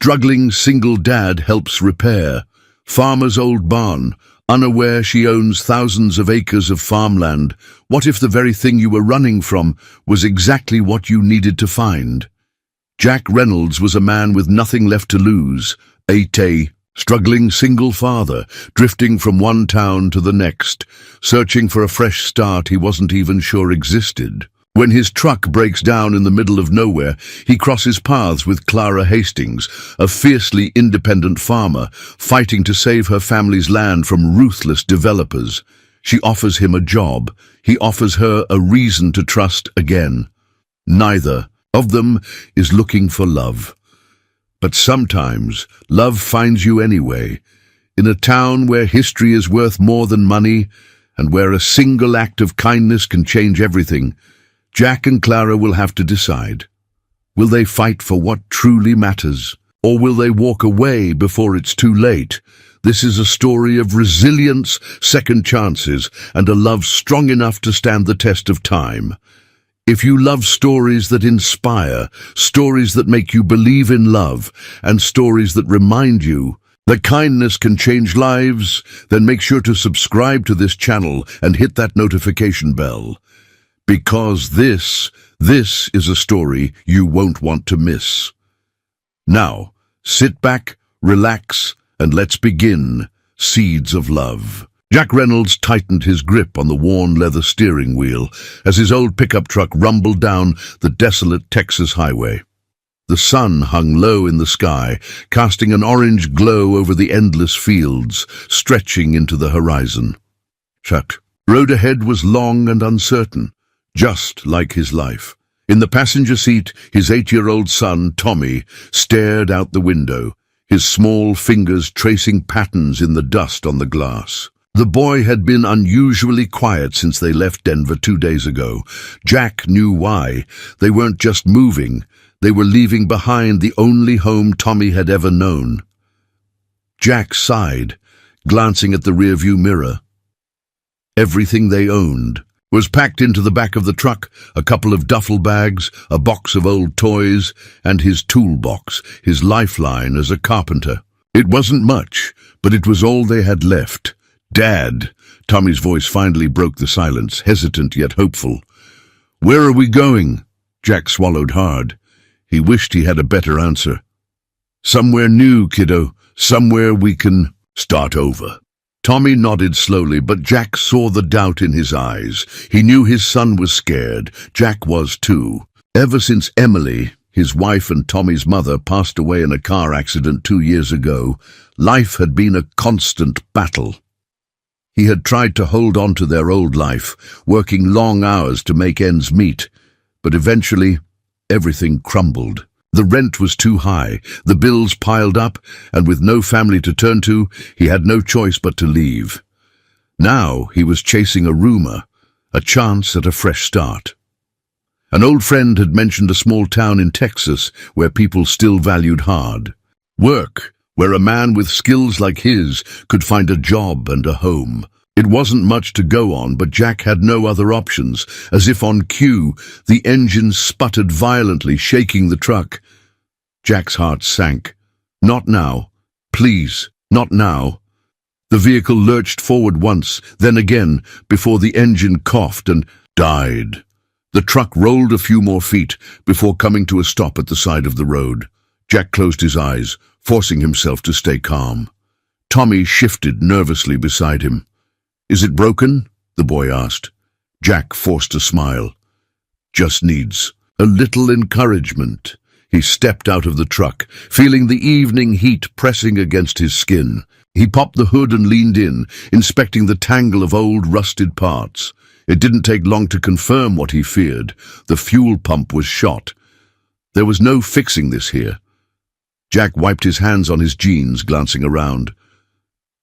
Struggling single dad helps repair. Farmer's old barn, unaware she owns thousands of acres of farmland. What if the very thing you were running from was exactly what you needed to find? Jack Reynolds was a man with nothing left to lose, a struggling single father, drifting from one town to the next, searching for a fresh start he wasn't even sure existed. When his truck breaks down in the middle of nowhere, he crosses paths with Clara Hastings, a fiercely independent farmer, fighting to save her family's land from ruthless developers. She offers him a job. He offers her a reason to trust again. Neither of them is looking for love. But sometimes love finds you anyway, in a town where history is worth more than money and where a single act of kindness can change everything. Jack and Clara will have to decide. Will they fight for what truly matters, or will they walk away before it's too late? This is a story of resilience, second chances, and a love strong enough to stand the test of time. If you love stories that inspire, stories that make you believe in love, and stories that remind you that kindness can change lives, then make sure to subscribe to this channel and hit that notification bell. Because this is a story you won't want to miss. Now, sit back, relax, and let's begin. Seeds of Love. Jack Reynolds tightened his grip on the worn leather steering wheel as his old pickup truck rumbled down the desolate Texas highway. The sun hung low in the sky, casting an orange glow over the endless fields, stretching into the horizon. The road ahead was long and uncertain, just like his life. In the passenger seat, his 8-year-old son, Tommy, stared out the window, his small fingers tracing patterns in the dust on the glass. The boy had been unusually quiet since they left Denver 2 days ago. Jack knew why. They weren't just moving. They were leaving behind the only home Tommy had ever known. Jack sighed, glancing at the rearview mirror. Everything they owned was packed into the back of the truck, a couple of duffel bags, a box of old toys, and his toolbox, his lifeline as a carpenter. It wasn't much, but it was all they had left. "Dad," Tommy's voice finally broke the silence, hesitant yet hopeful. "Where are we going?" Jack swallowed hard. He wished he had a better answer. "Somewhere new, kiddo. Somewhere we can start over." Tommy nodded slowly, but Jack saw the doubt in his eyes. He knew his son was scared. Jack was too. Ever since Emily, his wife and Tommy's mother, passed away in a car accident 2 years ago, life had been a constant battle. He had tried to hold on to their old life, working long hours to make ends meet, but eventually everything crumbled. The rent was too high, the bills piled up, and with no family to turn to, he had no choice but to leave. Now he was chasing a rumor, a chance at a fresh start. An old friend had mentioned a small town in Texas where people still valued hard work, where a man with skills like his could find a job and a home. It wasn't much to go on, but Jack had no other options. As if on cue, the engine sputtered violently, shaking the truck. Jack's heart sank. Not now. Please, not now. The vehicle lurched forward once, then again, before the engine coughed and died. The truck rolled a few more feet before coming to a stop at the side of the road. Jack closed his eyes, forcing himself to stay calm. Tommy shifted nervously beside him. "Is it broken?" the boy asked. Jack forced a smile. "Just needs a little encouragement." He stepped out of the truck, feeling the evening heat pressing against his skin. He popped the hood and leaned in, inspecting the tangle of old rusted parts. It didn't take long to confirm what he feared. The fuel pump was shot. There was no fixing this here. Jack wiped his hands on his jeans, glancing around.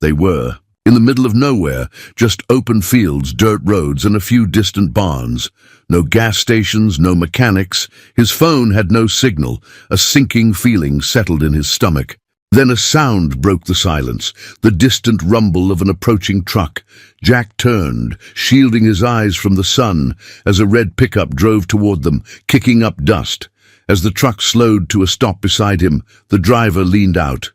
They were in the middle of nowhere, just open fields, dirt roads, and a few distant barns. No gas stations, no mechanics. His phone had no signal. A sinking feeling settled in his stomach. Then a sound broke the silence, the distant rumble of an approaching truck. Jack turned, shielding his eyes from the sun, as a red pickup drove toward them, kicking up dust. As the truck slowed to a stop beside him, the driver leaned out.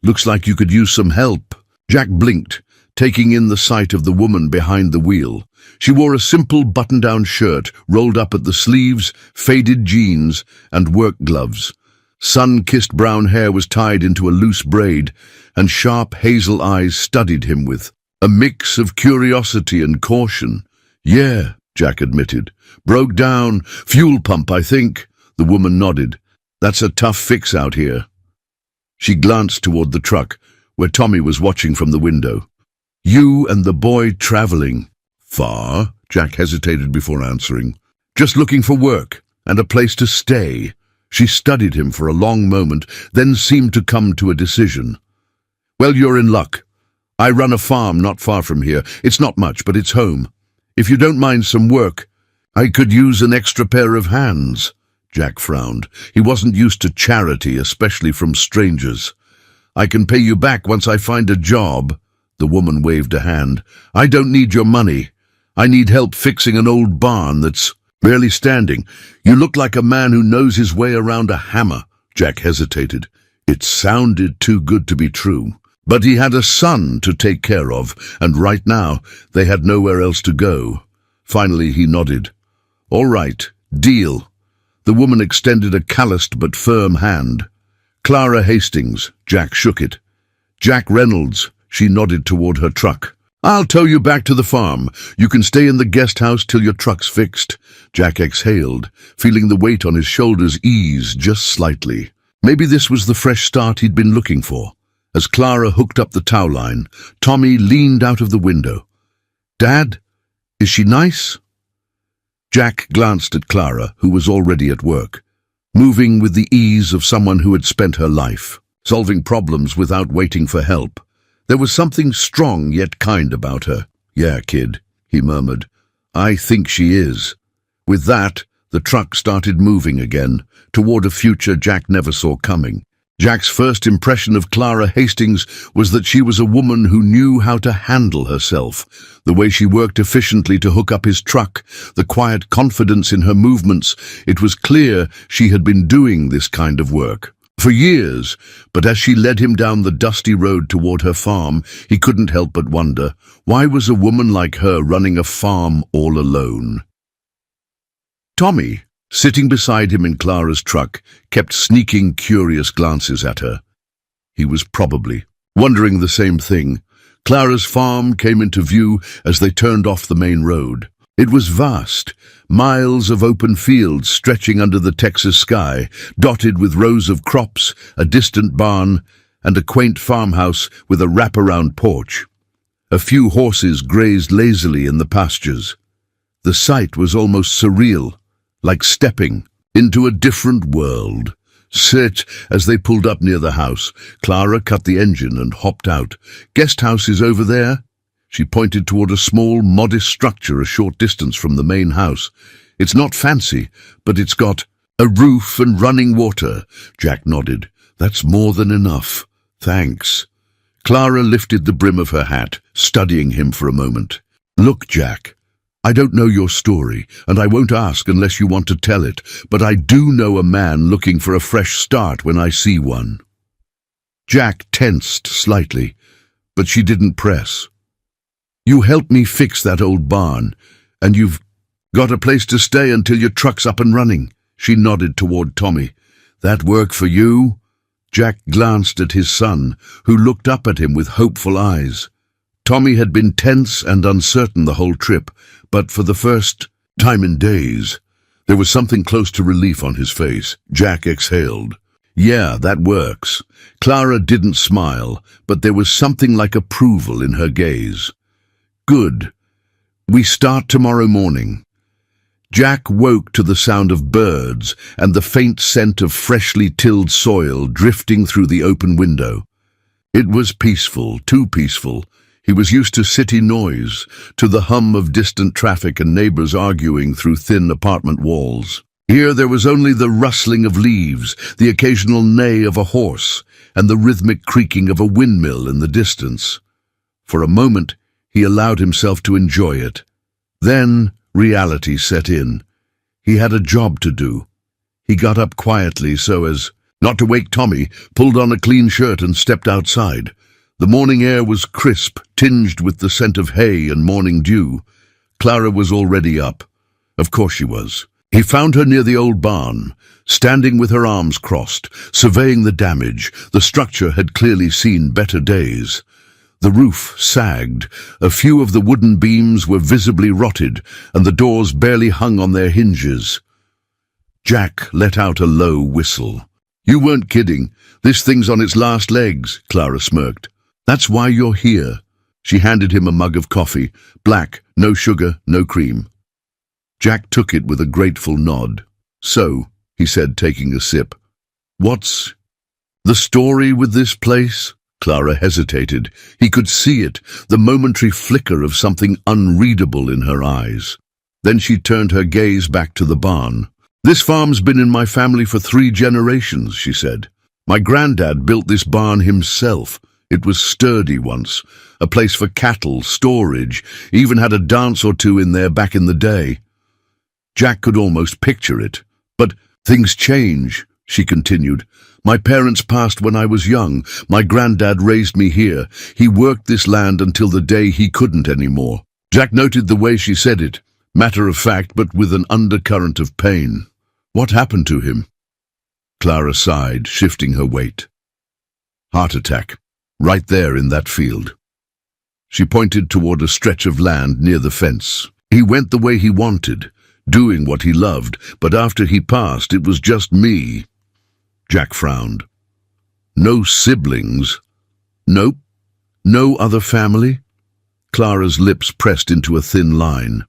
"Looks like you could use some help." Jack blinked, taking in the sight of the woman behind the wheel. She wore a simple button-down shirt, rolled up at the sleeves, faded jeans, and work gloves. Sun-kissed brown hair was tied into a loose braid, and sharp hazel eyes studied him with a mix of curiosity and caution. "Yeah," Jack admitted. "Broke down. Fuel pump, I think." The woman nodded. "That's a tough fix out here." She glanced toward the truck, where Tommy was watching from the window. "You and the boy traveling." "Far?" Jack hesitated before answering. "Just looking for work and a place to stay." She studied him for a long moment, then seemed to come to a decision. "Well, you're in luck. I run a farm not far from here. It's not much, but it's home. If you don't mind some work, I could use an extra pair of hands." Jack frowned. He wasn't used to charity, especially from strangers. "I can pay you back once I find a job." The woman waved a hand. "I don't need your money. I need help fixing an old barn that's barely standing." "You look like a man who knows his way around a hammer." Jack hesitated. It sounded too good to be true. But he had a son to take care of, and right now they had nowhere else to go. Finally he nodded. "All right, deal." The woman extended a calloused but firm hand. "Clara Hastings." Jack shook it. "Jack Reynolds." She nodded toward her truck. "I'll tow you back to the farm. You can stay in the guest house till your truck's fixed." Jack exhaled, feeling the weight on his shoulders ease just slightly. Maybe this was the fresh start he'd been looking for. As Clara hooked up the tow line, Tommy leaned out of the window. "Dad, is she nice?" Jack glanced at Clara, who was already at work, moving with the ease of someone who had spent her life, solving problems without waiting for help. There was something strong yet kind about her. "Yeah, kid," he murmured. "I think she is." With that, the truck started moving again, toward a future Jack never saw coming. Jack's first impression of Clara Hastings was that she was a woman who knew how to handle herself. The way she worked efficiently to hook up his truck, the quiet confidence in her movements, it was clear she had been doing this kind of work for years. But as she led him down the dusty road toward her farm, he couldn't help but wonder, why was a woman like her running a farm all alone? Tommy, sitting beside him in Clara's truck, kept sneaking curious glances at her. He was probably wondering the same thing. Clara's farm came into view as they turned off the main road. It was vast, miles of open fields stretching under the Texas sky, dotted with rows of crops, a distant barn, and a quaint farmhouse with a wraparound porch. A few horses grazed lazily in the pastures. The sight was almost surreal, like stepping into a different world. "Sit." As they pulled up near the house, Clara cut the engine and hopped out. "Guest house is over there." She pointed toward a small, modest structure a short distance from the main house. "It's not fancy, but it's got a roof and running water." Jack nodded. "That's more than enough. Thanks." Clara lifted the brim of her hat, studying him for a moment. "Look, Jack, I don't know your story, and I won't ask unless you want to tell it, but I do know a man looking for a fresh start when I see one." Jack tensed slightly, but she didn't press. "You helped me fix that old barn, and you've got a place to stay until your truck's up and running." She nodded toward Tommy. "That work for you?" Jack glanced at his son, who looked up at him with hopeful eyes. Tommy had been tense and uncertain the whole trip, but for the first time in days, there was something close to relief on his face. Jack exhaled. "Yeah, that works." Clara didn't smile, but there was something like approval in her gaze. "Good. We start tomorrow morning." Jack woke to the sound of birds and the faint scent of freshly tilled soil drifting through the open window. It was peaceful, too peaceful. He was used to city noise, to the hum of distant traffic and neighbors arguing through thin apartment walls. Here there was only the rustling of leaves, the occasional neigh of a horse, and the rhythmic creaking of a windmill in the distance. For a moment, he allowed himself to enjoy it. Then reality set in. He had a job to do. He got up quietly so as not to wake Tommy, pulled on a clean shirt and stepped outside. The morning air was crisp, tinged with the scent of hay and morning dew. Clara was already up. Of course she was. He found her near the old barn, standing with her arms crossed, surveying the damage. The structure had clearly seen better days. The roof sagged, a few of the wooden beams were visibly rotted, and the doors barely hung on their hinges. Jack let out a low whistle. "You weren't kidding. This thing's on its last legs," Clara smirked. "That's why you're here." She handed him a mug of coffee, black, no sugar, no cream. Jack took it with a grateful nod. "So," he said, taking a sip, "what's the story with this place?" Clara hesitated. He could see it, the momentary flicker of something unreadable in her eyes. Then she turned her gaze back to the barn. "This farm's been in my family for 3 generations," she said. "My granddad built this barn himself. It was sturdy once, a place for cattle, storage, even had a dance or two in there back in the day." Jack could almost picture it. "But things change," she continued. "My parents passed when I was young. My granddad raised me here. He worked this land until the day he couldn't anymore." Jack noted the way she said it, matter of fact, but with an undercurrent of pain. "What happened to him?" Clara sighed, shifting her weight. "Heart attack, right there in that field." She pointed toward a stretch of land near the fence. "He went the way he wanted, doing what he loved, but after he passed, it was just me." Jack frowned. "No siblings?" "Nope. No other family?" Clara's lips pressed into a thin line.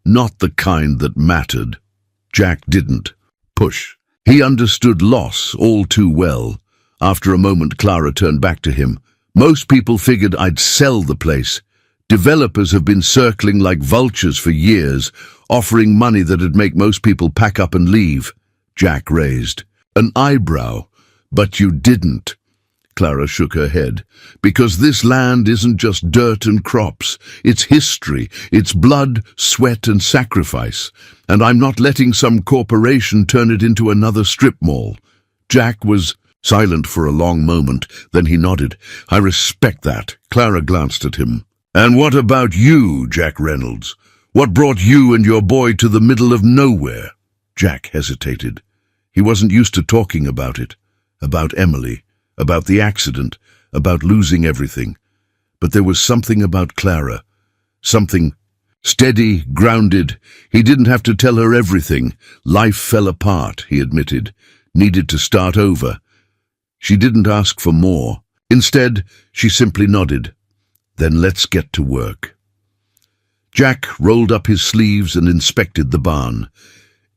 "Not the kind that mattered." Jack didn't push. He understood loss all too well. After a moment, Clara turned back to him. "Most people figured I'd sell the place. Developers have been circling like vultures for years, offering money that'd make most people pack up and leave." Jack raised an eyebrow. "But you didn't." Clara shook her head. "Because this land isn't just dirt and crops. It's history. It's blood, sweat, and sacrifice. And I'm not letting some corporation turn it into another strip mall." Jack was silent for a long moment, then he nodded. "I respect that." Clara glanced at him. "And what about you, Jack Reynolds? What brought you and your boy to the middle of nowhere?" Jack hesitated. He wasn't used to talking about it, about Emily, about the accident, about losing everything. But there was something about Clara, something steady, grounded. He didn't have to tell her everything. Life fell apart, he admitted, needed to start over. She didn't ask for more. Instead, she simply nodded. "Then let's get to work." Jack rolled up his sleeves and inspected the barn.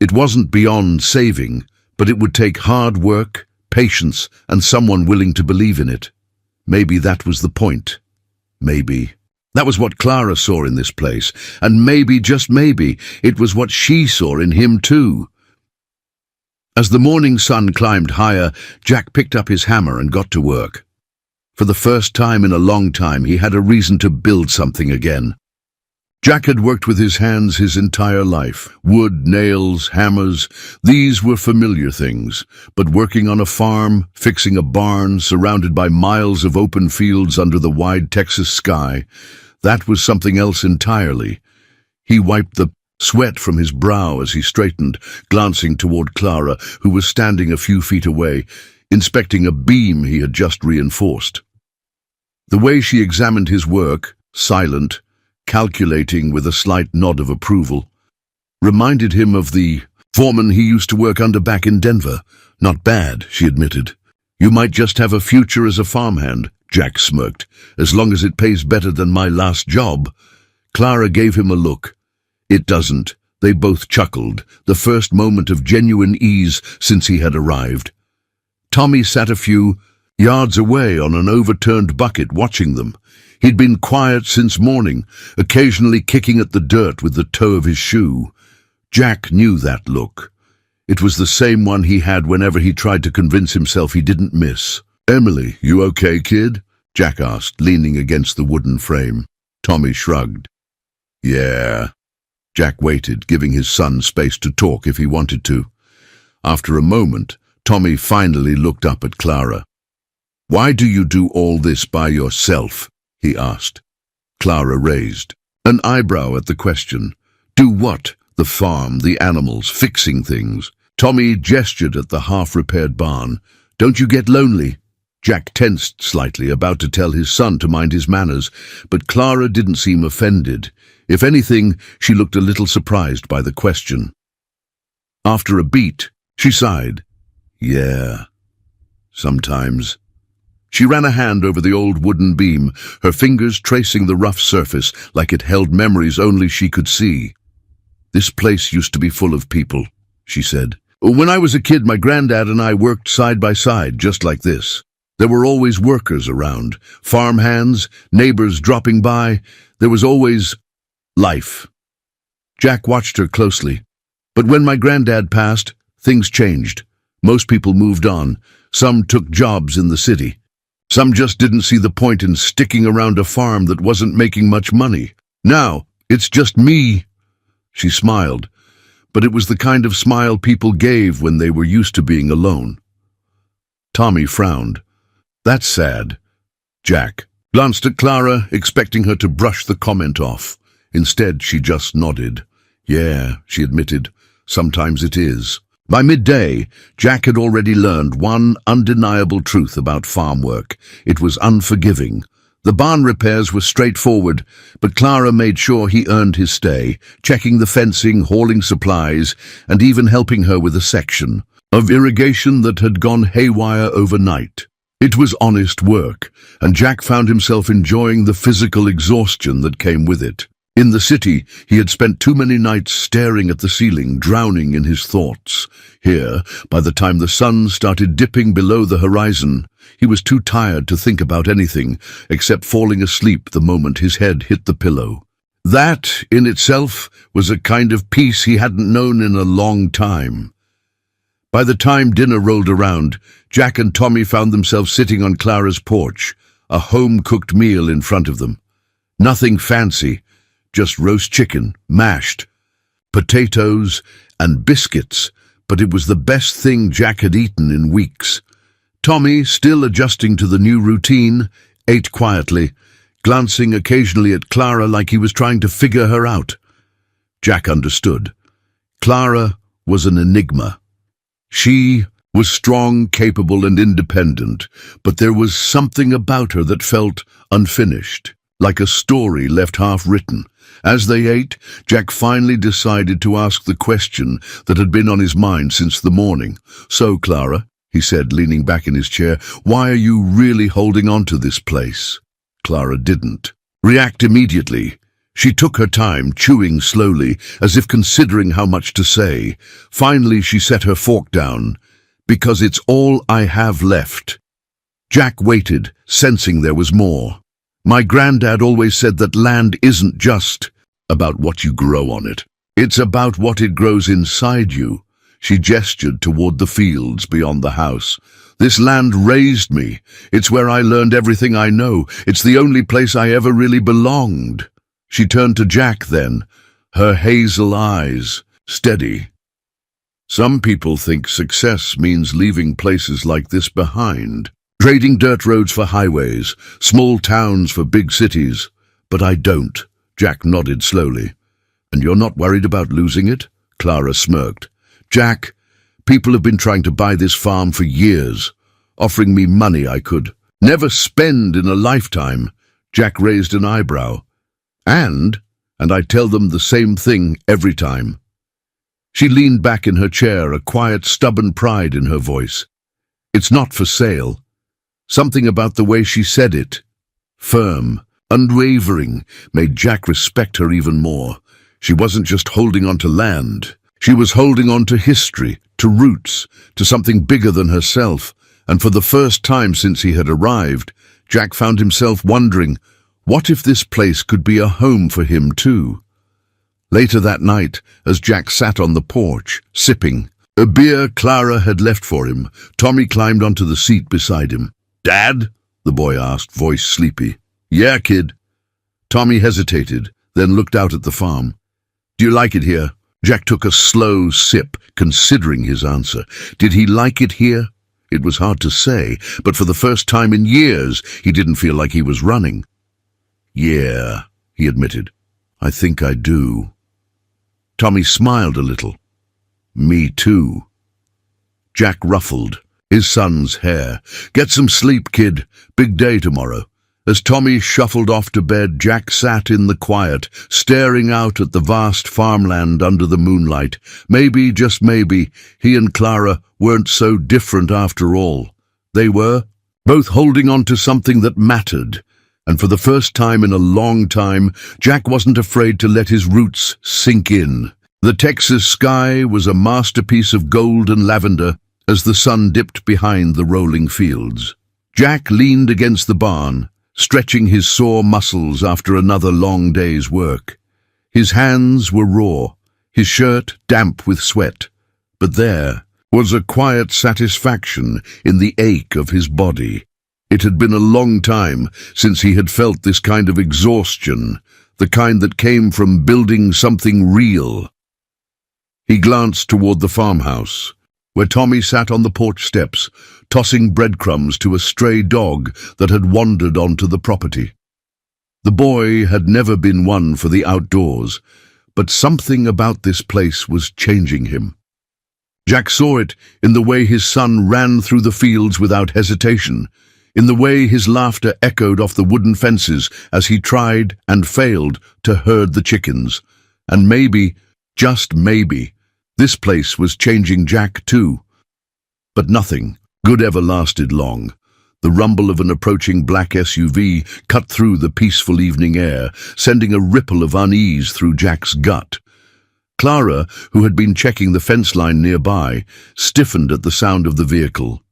It wasn't beyond saving, but it would take hard work, patience, and someone willing to believe in it. Maybe that was the point. Maybe. That was what Clara saw in this place, and maybe, just maybe, it was what she saw in him too. As the morning sun climbed higher, Jack picked up his hammer and got to work. For the first time in a long time, he had a reason to build something again. Jack had worked with his hands his entire life. Wood, nails, hammers, these were familiar things. But working on a farm, fixing a barn, surrounded by miles of open fields under the wide Texas sky, that was something else entirely. He wiped the sweat from his brow as he straightened, glancing toward Clara, who was standing a few feet away, inspecting a beam he had just reinforced. The way she examined his work, silent, calculating with a slight nod of approval, reminded him of the foreman he used to work under back in Denver. "Not bad," she admitted. "You might just have a future as a farmhand," Jack smirked, "as long as it pays better than my last job." Clara gave him a look. "It doesn't." They both chuckled, the first moment of genuine ease since he had arrived. Tommy sat a few yards away on an overturned bucket watching them. He'd been quiet since morning, occasionally kicking at the dirt with the toe of his shoe. Jack knew that look. It was the same one he had whenever he tried to convince himself he didn't miss. "Emily, you okay, kid?" Jack asked, leaning against the wooden frame. Tommy shrugged. "Yeah." Jack waited, giving his son space to talk if he wanted to. After a moment, Tommy finally looked up at Clara. "Why do you do all this by yourself?" he asked. Clara raised an eyebrow at the question. "Do what? The farm, the animals, fixing things." Tommy gestured at the half-repaired barn. "Don't you get lonely?" Jack tensed slightly, about to tell his son to mind his manners, but Clara didn't seem offended. If anything, she looked a little surprised by the question. After a beat, she sighed. "Yeah, sometimes." She ran a hand over the old wooden beam, her fingers tracing the rough surface like it held memories only she could see. "This place used to be full of people," she said. "When I was a kid, my granddad and I worked side by side, just like this. There were always workers around, farm hands, neighbors dropping by. There was always life." Jack watched her closely. "But when my granddad passed, things changed. Most people moved on. Some took jobs in the city. Some just didn't see the point in sticking around a farm that wasn't making much money. Now, it's just me." She smiled, but it was the kind of smile people gave when they were used to being alone. Tommy frowned. "That's sad." Jack glanced at Clara, expecting her to brush the comment off. Instead, she just nodded. "Yeah," she admitted, "sometimes it is." By midday, Jack had already learned one undeniable truth about farm work. It was unforgiving. The barn repairs were straightforward, but Clara made sure he earned his stay, checking the fencing, hauling supplies, and even helping her with a section of irrigation that had gone haywire overnight. It was honest work, and Jack found himself enjoying the physical exhaustion that came with it. In the city, he had spent too many nights staring at the ceiling, drowning in his thoughts. Here, by the time the sun started dipping below the horizon, he was too tired to think about anything except falling asleep the moment his head hit the pillow. That, in itself, was a kind of peace he hadn't known in a long time. By the time dinner rolled around, Jack and Tommy found themselves sitting on Clara's porch, a home-cooked meal in front of them. Nothing fancy, just roast chicken, mashed, potatoes, and biscuits, but it was the best thing Jack had eaten in weeks. Tommy, still adjusting to the new routine, ate quietly, glancing occasionally at Clara like he was trying to figure her out. Jack understood. Clara was an enigma. She was strong, capable, and independent, but there was something about her that felt unfinished, like a story left half-written. As they ate, Jack finally decided to ask the question that had been on his mind since the morning. "So, Clara," he said, leaning back in his chair, "why are you really holding on to this place?" Clara didn't react immediately. She took her time, chewing slowly, as if considering how much to say. Finally, she set her fork down. "Because it's all I have left." Jack waited, sensing there was more. "My granddad always said that land isn't just about what you grow on it. It's about what it grows inside you." She gestured toward the fields beyond the house. "This land raised me. It's where I learned everything I know. It's the only place I ever really belonged." She turned to Jack then, her hazel eyes steady. "Some people think success means leaving places like this behind, trading dirt roads for highways, small towns for big cities. But I don't." Jack nodded slowly. "And you're not worried about losing it?" Clara smirked. "Jack, people have been trying to buy this farm for years, offering me money I could never spend in a lifetime." Jack raised an eyebrow. And I tell them the same thing every time." She leaned back in her chair, a quiet, stubborn pride in her voice. "It's not for sale." Something about the way she said it, firm, unwavering, made Jack respect her even more. She wasn't just holding on to land. She was holding on to history, to roots, to something bigger than herself. And for the first time since he had arrived, Jack found himself wondering, what if this place could be a home for him too? Later that night, as Jack sat on the porch, sipping a beer Clara had left for him, Tommy climbed onto the seat beside him. "Dad?" the boy asked, voice sleepy. "Yeah, kid." Tommy hesitated, then looked out at the farm. "Do you like it here?" Jack took a slow sip, considering his answer. Did he like it here? It was hard to say, but for the first time in years, he didn't feel like he was running. Yeah, he admitted. I think I do. Tommy smiled a little. Me too. Jack ruffled his son's hair. Get some sleep, kid. Big day tomorrow. As Tommy shuffled off to bed, Jack sat in the quiet, staring out at the vast farmland under the moonlight. Maybe, just maybe, he and Clara weren't so different after all. They were, both holding on to something that mattered. And for the first time in a long time, Jack wasn't afraid to let his roots sink in. The Texas sky was a masterpiece of gold and lavender as the sun dipped behind the rolling fields. Jack leaned against the barn, stretching his sore muscles after another long day's work. His hands were raw, his shirt damp with sweat, but there was a quiet satisfaction in the ache of his body. It had been a long time since he had felt this kind of exhaustion, the kind that came from building something real. He glanced toward the farmhouse, where Tommy sat on the porch steps, tossing breadcrumbs to a stray dog that had wandered onto the property. The boy had never been one for the outdoors, but something about this place was changing him. Jack saw it in the way his son ran through the fields without hesitation, in the way his laughter echoed off the wooden fences as he tried and failed to herd the chickens. And maybe, just maybe, this place was changing Jack too. But nothing good ever lasted long. The rumble of an approaching black SUV cut through the peaceful evening air, sending a ripple of unease through Jack's gut. Clara, who had been checking the fence line nearby, stiffened at the sound of the vehicle.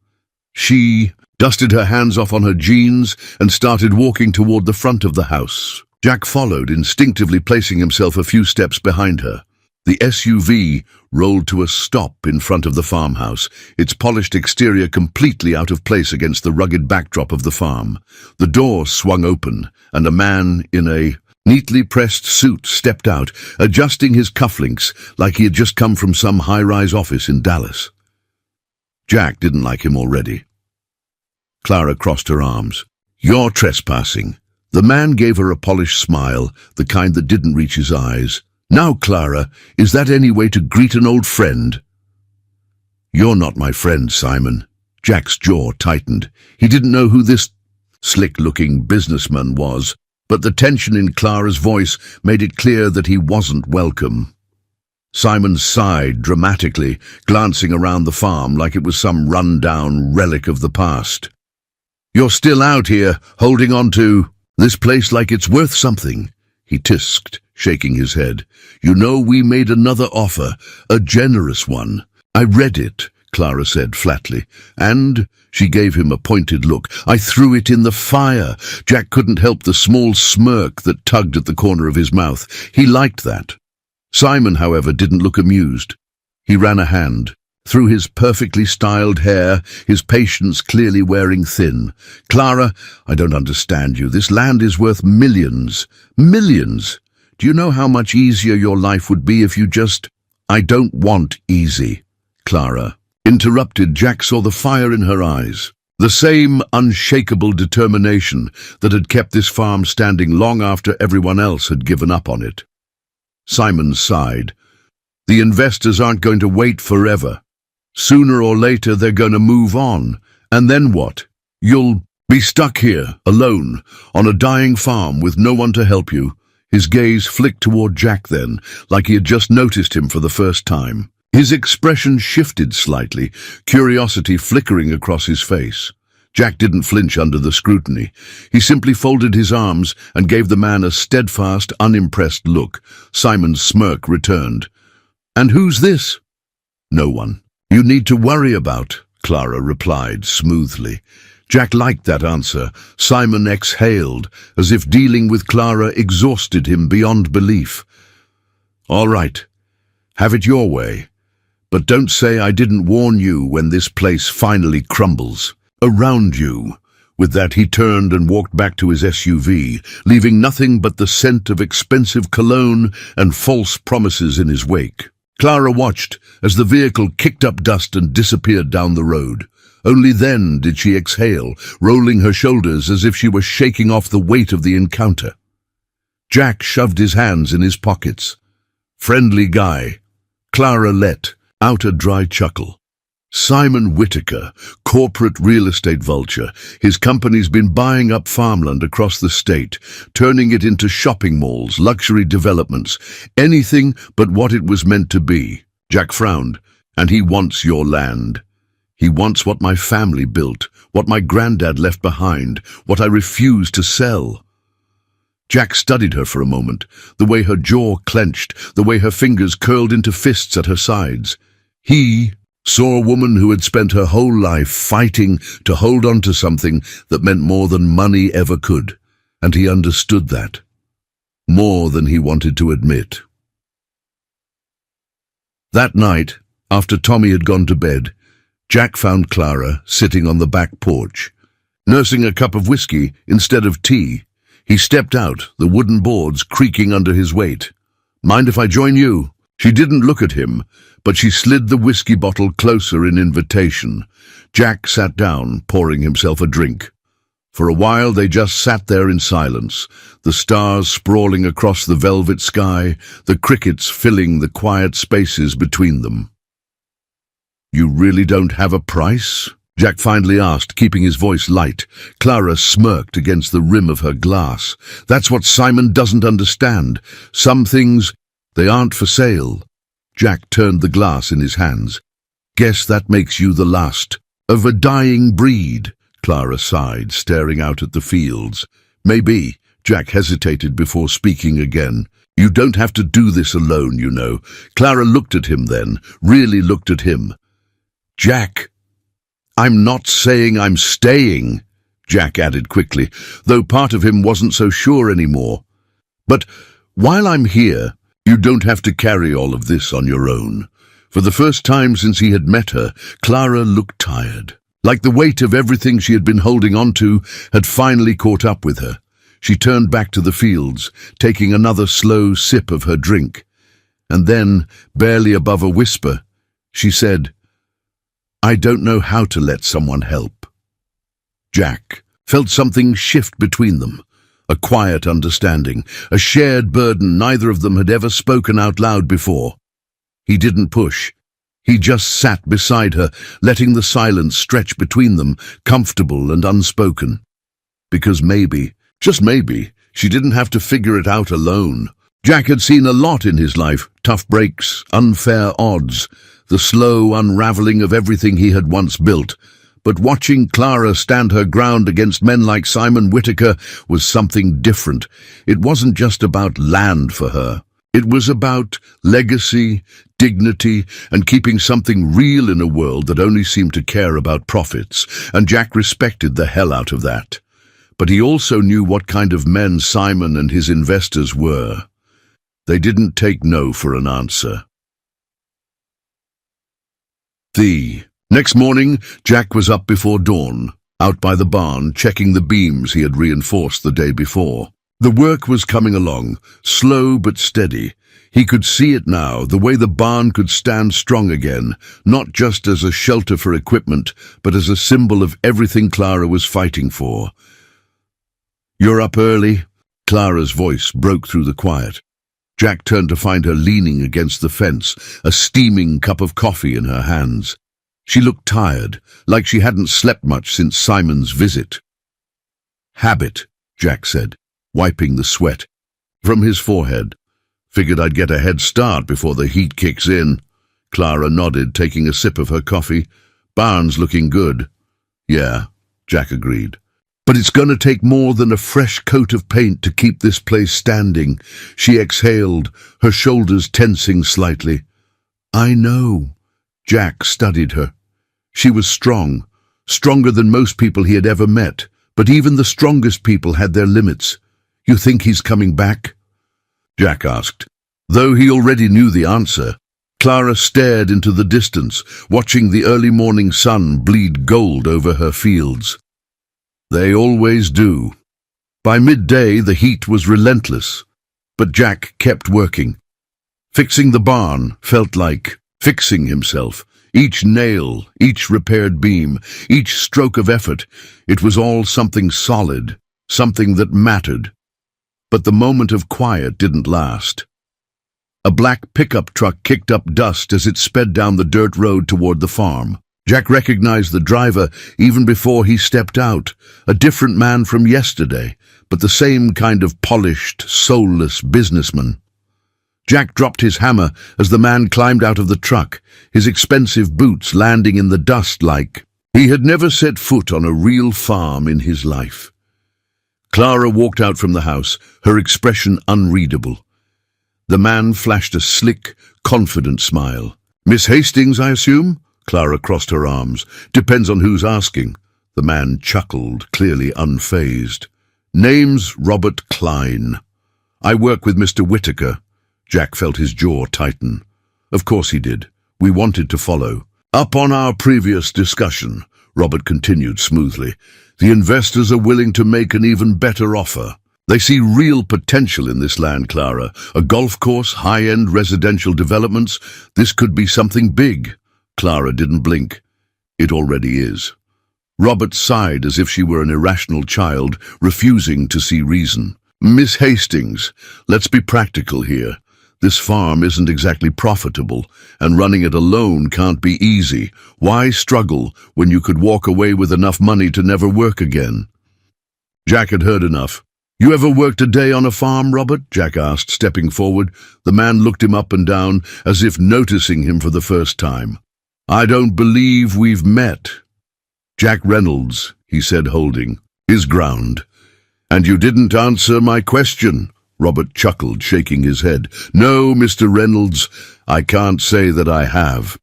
She dusted her hands off on her jeans and started walking toward the front of the house. Jack followed, instinctively placing himself a few steps behind her. The SUV rolled to a stop in front of the farmhouse, its polished exterior completely out of place against the rugged backdrop of the farm. The door swung open, and a man in a neatly pressed suit stepped out, adjusting his cufflinks like he had just come from some high-rise office in Dallas. Jack didn't like him already. Clara crossed her arms. "You're trespassing." The man gave her a polished smile, the kind that didn't reach his eyes. "Now, Clara, is that any way to greet an old friend?" "You're not my friend, Simon." Jack's jaw tightened. He didn't know who this slick-looking businessman was, but the tension in Clara's voice made it clear that he wasn't welcome. Simon sighed dramatically, glancing around the farm like it was some run-down relic of the past. "You're still out here, holding on to this place like it's worth something," he tisked, shaking his head. "You know, we made another offer, a generous one." "I read it," Clara said flatly, "and," she gave him a pointed look, "I threw it in the fire." Jack couldn't help the small smirk that tugged at the corner of his mouth. He liked that. Simon, however, didn't look amused. He ran a hand through his perfectly styled hair, his patience clearly wearing thin. "Clara, I don't understand you. This land is worth millions. Millions! Do you know how much easier your life would be if you just—" "I don't want easy," Clara interrupted. Jack saw the fire in her eyes, the same unshakable determination that had kept this farm standing long after everyone else had given up on it. Simon sighed. "The investors aren't going to wait forever. Sooner or later they're going to move on. And then what? You'll be stuck here, alone, on a dying farm with no one to help you." His gaze flicked toward Jack then, like he had just noticed him for the first time. His expression shifted slightly, curiosity flickering across his face. Jack didn't flinch under the scrutiny. He simply folded his arms and gave the man a steadfast, unimpressed look. Simon's smirk returned. "And who's this?" "No one you need to worry about," Clara replied smoothly. Jack liked that answer. Simon exhaled, as if dealing with Clara exhausted him beyond belief. "All right, have it your way. But don't say I didn't warn you when this place finally crumbles around you." With that, he turned and walked back to his SUV, leaving nothing but the scent of expensive cologne and false promises in his wake. Clara watched as the vehicle kicked up dust and disappeared down the road. Only then did she exhale, rolling her shoulders as if she were shaking off the weight of the encounter. Jack shoved his hands in his pockets. Friendly guy. Clara let out a dry chuckle. Simon Whitaker, corporate real estate vulture. His company's been buying up farmland across the state, turning it into shopping malls, luxury developments, anything but what it was meant to be. Jack frowned. And he wants your land. He wants what my family built, what my granddad left behind, what I refused to sell. Jack studied her for a moment, the way her jaw clenched, the way her fingers curled into fists at her sides. He saw a woman who had spent her whole life fighting to hold on to something that meant more than money ever could, and he understood that. More than he wanted to admit. That night, after Tommy had gone to bed, Jack found Clara sitting on the back porch, nursing a cup of whiskey instead of tea. He stepped out, the wooden boards creaking under his weight. "Mind if I join you?" She didn't look at him, but she slid the whiskey bottle closer in invitation. Jack sat down, pouring himself a drink. For a while they just sat there in silence, the stars sprawling across the velvet sky, the crickets filling the quiet spaces between them. "You really don't have a price?" Jack finally asked, keeping his voice light. Clara smirked against the rim of her glass. "That's what Simon doesn't understand. Some things, they aren't for sale." Jack turned the glass in his hands. "Guess that makes you the last of a dying breed," Clara sighed, staring out at the fields. "Maybe." Jack hesitated before speaking again. "You don't have to do this alone, you know." Clara looked at him then, really looked at him. "Jack, I'm not saying I'm staying," Jack added quickly, though part of him wasn't so sure anymore. "But while I'm here, you don't have to carry all of this on your own." For the first time since he had met her, Clara looked tired, like the weight of everything she had been holding on to had finally caught up with her. She turned back to the fields, taking another slow sip of her drink. And then, barely above a whisper, she said, "I don't know how to let someone help." Jack felt something shift between them, a quiet understanding, a shared burden neither of them had ever spoken out loud before. He didn't push. He just sat beside her, letting the silence stretch between them, comfortable and unspoken. Because maybe, just maybe, she didn't have to figure it out alone. Jack had seen a lot in his life, tough breaks, unfair odds, the slow unraveling of everything he had once built. But watching Clara stand her ground against men like Simon Whitaker was something different. It wasn't just about land for her. It was about legacy, dignity, and keeping something real in a world that only seemed to care about profits, and Jack respected the hell out of that. But he also knew what kind of men Simon and his investors were. They didn't take no for an answer. The next morning, Jack was up before dawn, out by the barn, checking the beams he had reinforced the day before. The work was coming along, slow but steady. He could see it now, the way the barn could stand strong again, not just as a shelter for equipment, but as a symbol of everything Clara was fighting for. "You're up early?" Clara's voice broke through the quiet. Jack turned to find her leaning against the fence, a steaming cup of coffee in her hands. She looked tired, like she hadn't slept much since Simon's visit. "Habit," Jack said, wiping the sweat from his forehead. "Figured I'd get a head start before the heat kicks in." Clara nodded, taking a sip of her coffee. "Barn's looking good." "Yeah," Jack agreed. "But it's going to take more than a fresh coat of paint to keep this place standing." She exhaled, her shoulders tensing slightly. "I know." Jack studied her. She was strong, stronger than most people he had ever met, but even the strongest people had their limits. "You think he's coming back?" Jack asked. Though he already knew the answer, Clara stared into the distance, watching the early morning sun bleed gold over her fields. "They always do." By midday, the heat was relentless, but Jack kept working. Fixing the barn felt like fixing himself. Each nail, each repaired beam, each stroke of effort, it was all something solid, something that mattered. But the moment of quiet didn't last. A black pickup truck kicked up dust as it sped down the dirt road toward the farm. Jack recognized the driver even before he stepped out, a different man from yesterday, but the same kind of polished, soulless businessman. Jack dropped his hammer as the man climbed out of the truck, his expensive boots landing in the dust like he had never set foot on a real farm in his life. Clara walked out from the house, her expression unreadable. The man flashed a slick, confident smile. "Miss Hastings, I assume?" Clara crossed her arms. "Depends on who's asking." The man chuckled, clearly unfazed. "Name's Robert Klein. I work with Mr. Whitaker." Jack felt his jaw tighten. Of course he did. We wanted to follow. "Up on our previous discussion," Robert continued smoothly, "the investors are willing to make an even better offer. They see real potential in this land, Clara. A golf course, high-end residential developments. This could be something big." Clara didn't blink. "It already is." Robert sighed as if she were an irrational child, refusing to see reason. "Miss Hastings, let's be practical here. This farm isn't exactly profitable, and running it alone can't be easy. Why struggle when you could walk away with enough money to never work again?" Jack had heard enough. "You ever worked a day on a farm, Robert?" Jack asked, stepping forward. The man looked him up and down, as if noticing him for the first time. "I don't believe we've met." "Jack Reynolds," he said, holding his ground. "And you didn't answer my question." Robert chuckled, shaking his head. "No, Mr. Reynolds, I can't say that I have."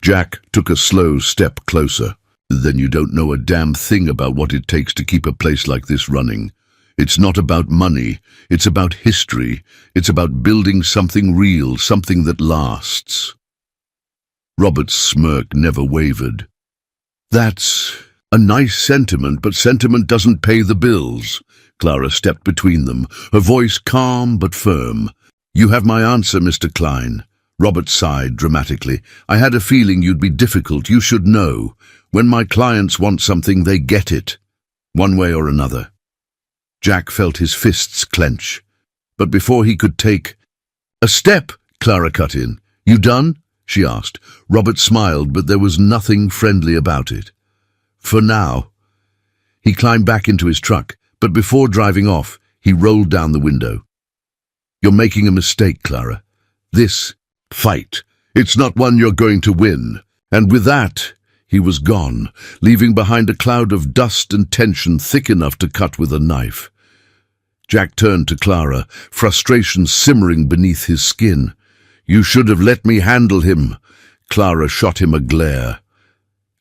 Jack took a slow step closer. "Then you don't know a damn thing about what it takes to keep a place like this running. It's not about money, it's about history. It's about building something real, something that lasts." Robert's smirk never wavered. "That's a nice sentiment, but sentiment doesn't pay the bills." Clara stepped between them, her voice calm but firm. "You have my answer, Mr. Klein." Robert sighed dramatically. "I had a feeling you'd be difficult. You should know. When my clients want something, they get it, one way or another." Jack felt his fists clench. But before he could take a step, Clara cut in. "You done?" she asked. Robert smiled, but there was nothing friendly about it. "For now." He climbed back into his truck, but before driving off, he rolled down the window. "You're making a mistake, Clara. This fight, it's not one you're going to win." And with that, he was gone, leaving behind a cloud of dust and tension thick enough to cut with a knife. Jack turned to Clara, frustration simmering beneath his skin. "You should have let me handle him." Clara shot him a glare.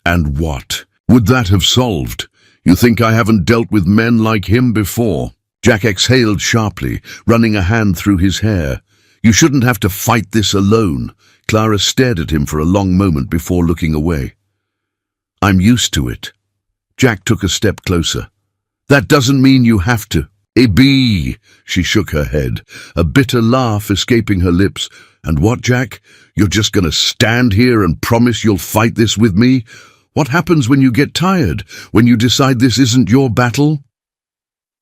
"And what would that have solved? You think I haven't dealt with men like him before?" Jack exhaled sharply, running a hand through his hair. "You shouldn't have to fight this alone." Clara stared at him for a long moment before looking away. "I'm used to it." Jack took a step closer. "That doesn't mean you have to." "Bee," she shook her head, a bitter laugh escaping her lips. "And what, Jack? You're just going to stand here and promise you'll fight this with me? What happens when you get tired, when you decide this isn't your battle?"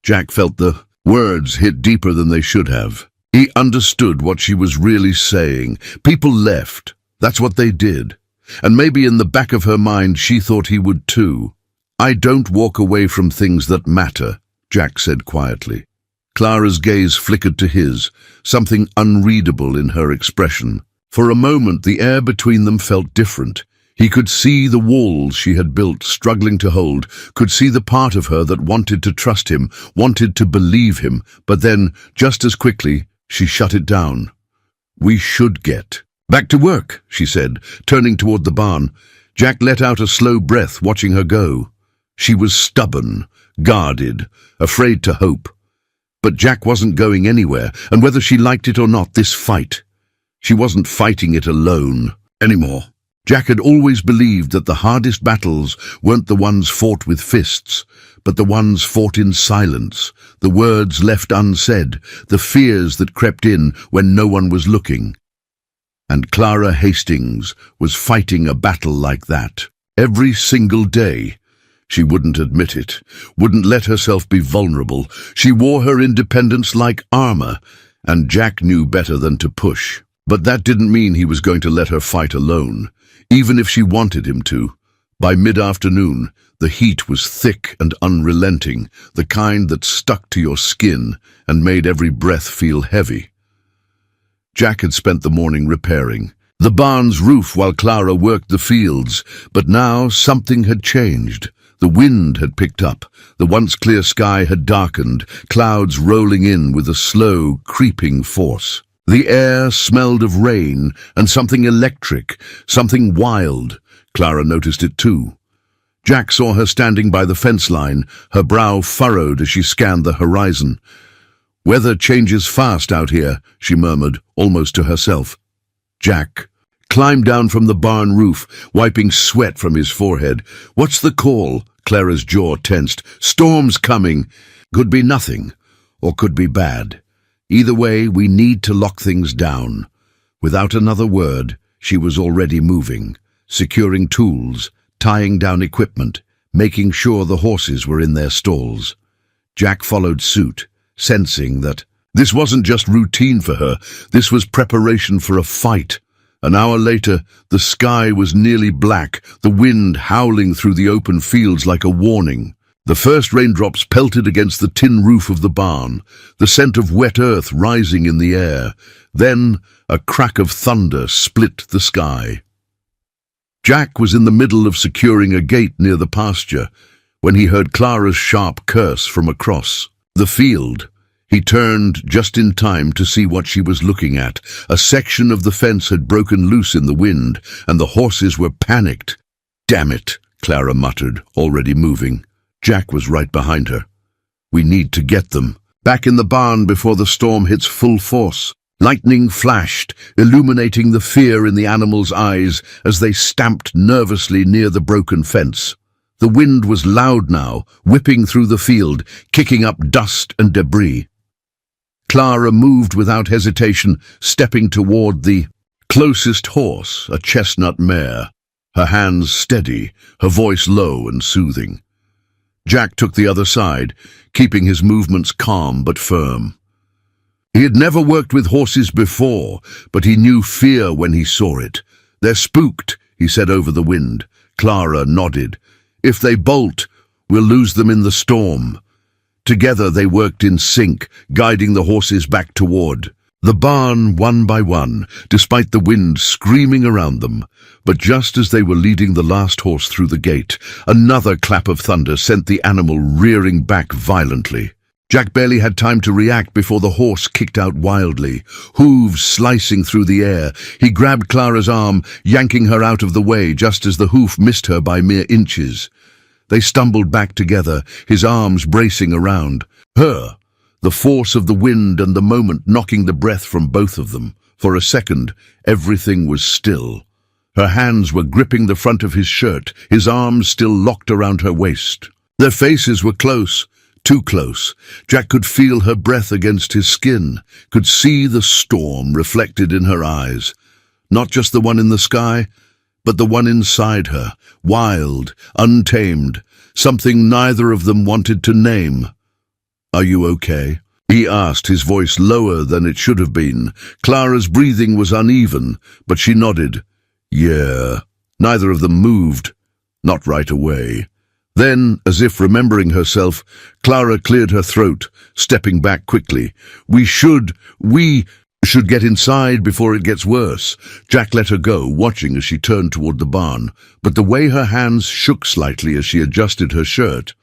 Jack felt the words hit deeper than they should have. He understood what she was really saying. People left. That's what they did. And maybe in the back of her mind she thought he would too. "I don't walk away from things that matter," Jack said quietly. Clara's gaze flickered to his, something unreadable in her expression. For a moment the air between them felt different. He could see the walls she had built, struggling to hold, could see the part of her that wanted to trust him, wanted to believe him, but then, just as quickly, she shut it down. "We should get back to work," she said, turning toward the barn. Jack let out a slow breath, watching her go. She was stubborn, guarded, afraid to hope. But Jack wasn't going anywhere, and whether she liked it or not, this fight, she wasn't fighting it alone anymore. Jack had always believed that the hardest battles weren't the ones fought with fists, but the ones fought in silence, the words left unsaid, the fears that crept in when no one was looking. And Clara Hastings was fighting a battle like that every single day. She wouldn't admit it, wouldn't let herself be vulnerable. She wore her independence like armor, and Jack knew better than to push. But that didn't mean he was going to let her fight alone, even if she wanted him to. By mid-afternoon, the heat was thick and unrelenting, the kind that stuck to your skin and made every breath feel heavy. Jack had spent the morning repairing the barn's roof while Clara worked the fields, but now something had changed. The wind had picked up, the once clear sky had darkened, clouds rolling in with a slow, creeping force. The air smelled of rain and something electric, something wild. Clara noticed it too. Jack saw her standing by the fence line, her brow furrowed as she scanned the horizon. "Weather changes fast out here," she murmured, almost to herself. Jack climbed down from the barn roof, wiping sweat from his forehead. "What's the call?" Clara's jaw tensed. "Storm's coming. Could be nothing, or could be bad. Either way, we need to lock things down." Without another word, she was already moving, securing tools, tying down equipment, making sure the horses were in their stalls. Jack followed suit, sensing that this wasn't just routine for her, this was preparation for a fight. An hour later, the sky was nearly black, the wind howling through the open fields like a warning. The first raindrops pelted against the tin roof of the barn, the scent of wet earth rising in the air. Then a crack of thunder split the sky. Jack was in the middle of securing a gate near the pasture when he heard Clara's sharp curse from across the field. He turned just in time to see what she was looking at. A section of the fence had broken loose in the wind, and the horses were panicked. "Damn it," Clara muttered, already moving. Jack was right behind her. "We need to get them." Back in the barn before the storm hits full force. Lightning flashed, illuminating the fear in the animals' eyes as they stamped nervously near the broken fence. The wind was loud now, whipping through the field, kicking up dust and debris. Clara moved without hesitation, stepping toward the closest horse, a chestnut mare, her hands steady, her voice low and soothing. Jack took the other side, keeping his movements calm but firm. He had never worked with horses before, but he knew fear when he saw it. "They're spooked," he said over the wind. Clara nodded. "If they bolt, we'll lose them in the storm." Together they worked in sync, guiding the horses back toward the barn one by one, despite the wind screaming around them. But just as they were leading the last horse through the gate, another clap of thunder sent the animal rearing back violently. Jack barely had time to react before the horse kicked out wildly, hooves slicing through the air. He grabbed Clara's arm, yanking her out of the way just as the hoof missed her by mere inches. They stumbled back together, his arms bracing around her, the force of the wind and the moment knocking the breath from both of them. For a second, everything was still. Her hands were gripping the front of his shirt, his arms still locked around her waist. Their faces were close, too close. Jack could feel her breath against his skin, could see the storm reflected in her eyes. Not just the one in the sky, but the one inside her, wild, untamed, something neither of them wanted to name. "Are you okay?" he asked, his voice lower than it should have been. Clara's breathing was uneven, but she nodded. "Yeah." Neither of them moved, not right away. Then, as if remembering herself, Clara cleared her throat, stepping back quickly. We should get inside before it gets worse." Jack let her go, watching as she turned toward the barn, but the way her hands shook slightly as she adjusted her shirt.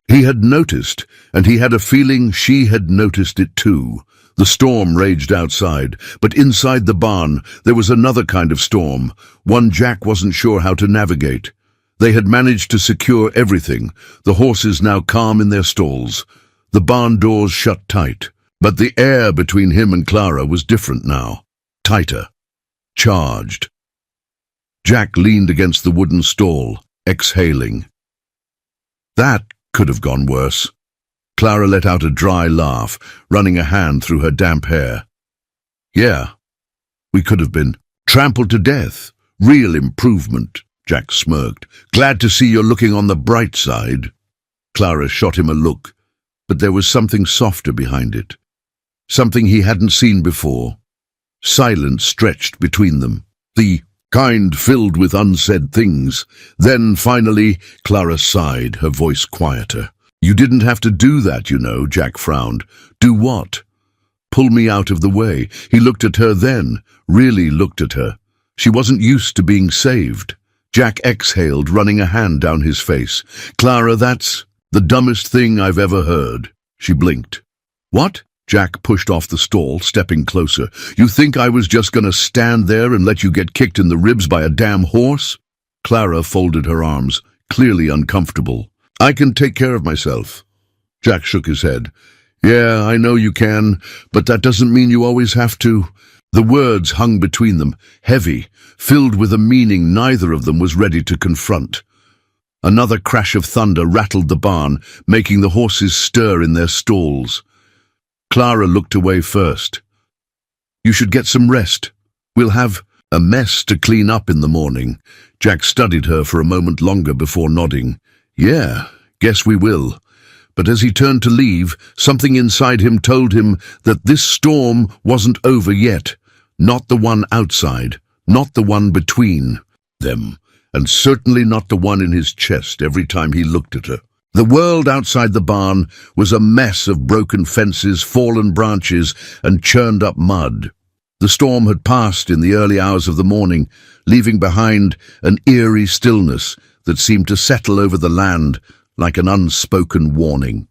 He had noticed, and he had a feeling she had noticed it too. The storm raged outside, but inside the barn there was another kind of storm, one Jack wasn't sure how to navigate. They had managed to secure everything, the horses now calm in their stalls, the barn doors shut tight. But the air between him and Clara was different now, tighter, charged. Jack leaned against the wooden stall, exhaling. That could have gone worse. Clara let out a dry laugh, running a hand through her damp hair. "Yeah, We could have been trampled to death. Real improvement, Jack smirked. Glad to see you're looking on the bright side. Clara shot him a look, but there was something softer behind it. Something he hadn't seen before. Silence stretched between them. The kind filled with unsaid things. Then, finally, Clara sighed, her voice quieter. You didn't have to do that, you know, Jack frowned. Do what? Pull me out of the way. He looked at her then, really looked at her. She wasn't used to being saved. Jack exhaled, running a hand down his face. Clara, that's the dumbest thing I've ever heard. She blinked. What? Jack pushed off the stall, stepping closer. You think I was just going to stand there and let you get kicked in the ribs by a damn horse? Clara folded her arms, clearly uncomfortable. I can take care of myself. Jack shook his head. Yeah, I know you can, but that doesn't mean you always have to. The words hung between them, heavy, filled with a meaning neither of them was ready to confront. Another crash of thunder rattled the barn, making the horses stir in their stalls. Clara looked away first. You should get some rest. We'll have a mess to clean up in the morning. Jack studied her for a moment longer before nodding. Yeah, guess we will. But as he turned to leave, something inside him told him that this storm wasn't over yet. Not the one outside, not the one between them, and certainly not the one in his chest every time he looked at her. The world outside the barn was a mess of broken fences, fallen branches, and churned-up mud. The storm had passed in the early hours of the morning, leaving behind an eerie stillness that seemed to settle over the land like an unspoken warning.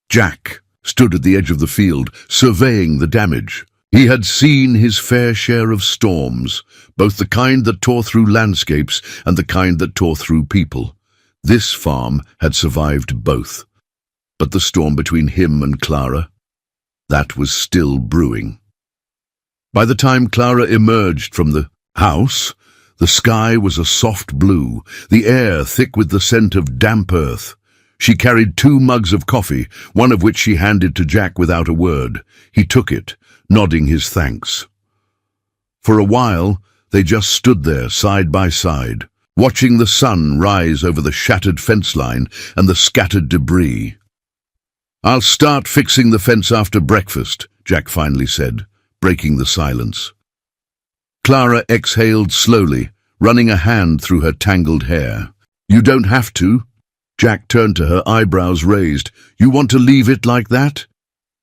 Jack stood at the edge of the field, surveying the damage. He had seen his fair share of storms, both the kind that tore through landscapes and the kind that tore through people. This farm had survived both. But the storm between him and Clara, that was still brewing. By the time Clara emerged from the house, the sky was a soft blue, the air thick with the scent of damp earth. She carried 2 mugs of coffee, one of which she handed to Jack without a word. He took it, nodding his thanks. For a while, they just stood there side by side, watching the sun rise over the shattered fence line and the scattered debris. I'll start fixing the fence after breakfast, Jack finally said, breaking the silence. Clara exhaled slowly, running a hand through her tangled hair. You don't have to. Jack turned to her, eyebrows raised. You want to leave it like that?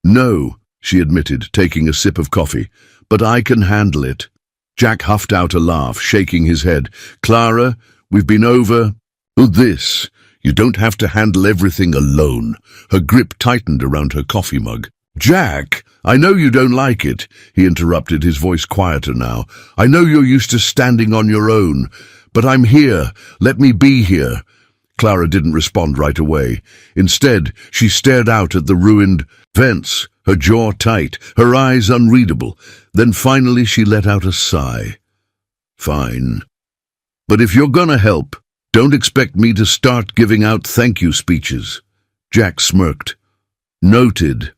No, she admitted, taking a sip of coffee, but I can handle it. Jack huffed out a laugh, shaking his head. Clara, we've been over this. You don't have to handle everything alone. Her grip tightened around her coffee mug. Jack, I know you don't like it, he interrupted, his voice quieter now. I know you're used to standing on your own, but I'm here. Let me be here. Clara didn't respond right away. Instead, she stared out at the ruined fence, her jaw tight, her eyes unreadable. Then finally she let out a sigh. Fine. But if you're gonna help, don't expect me to start giving out thank you speeches. Jack smirked. Noted.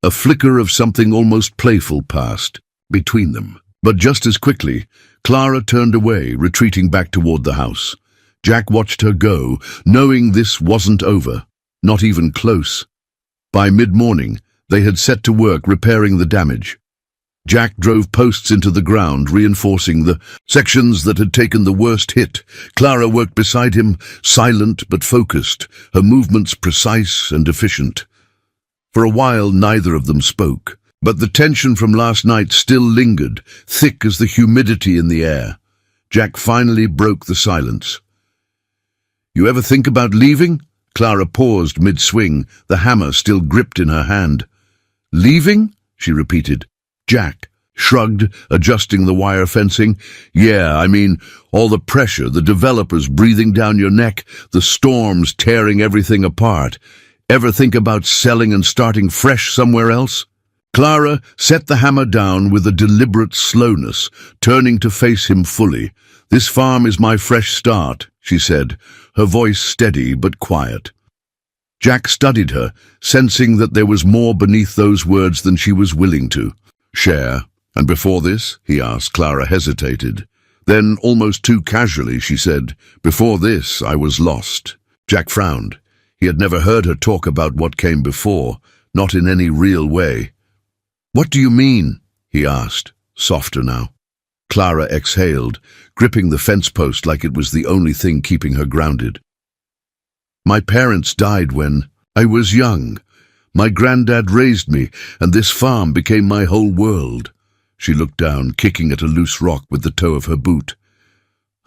A flicker of something almost playful passed between them. But just as quickly, Clara turned away, retreating back toward the house. Jack watched her go, knowing this wasn't over, not even close. By mid-morning, they had set to work repairing the damage. Jack drove posts into the ground, reinforcing the sections that had taken the worst hit. Clara worked beside him, silent but focused, her movements precise and efficient. For a while, neither of them spoke, but the tension from last night still lingered, thick as the humidity in the air. Jack finally broke the silence. You ever think about leaving? Clara paused mid-swing, the hammer still gripped in her hand. Leaving? She repeated. Jack shrugged, adjusting the wire fencing. Yeah, I mean, all the pressure, the developers breathing down your neck, the storms tearing everything apart. Ever think about selling and starting fresh somewhere else? Clara set the hammer down with a deliberate slowness, turning to face him fully. This farm is my fresh start, she said, her voice steady but quiet. Jack studied her, sensing that there was more beneath those words than she was willing to. Share. And before this? He asked. Clara hesitated. Then, almost too casually, she said, "Before this, I was lost." Jack frowned. He had never heard her talk about what came before, not in any real way. "What do you mean?" he asked, softer now. Clara exhaled, gripping the fence post like it was the only thing keeping her grounded. "My parents died when I was young. My granddad raised me, and this farm became my whole world." She looked down, kicking at a loose rock with the toe of her boot.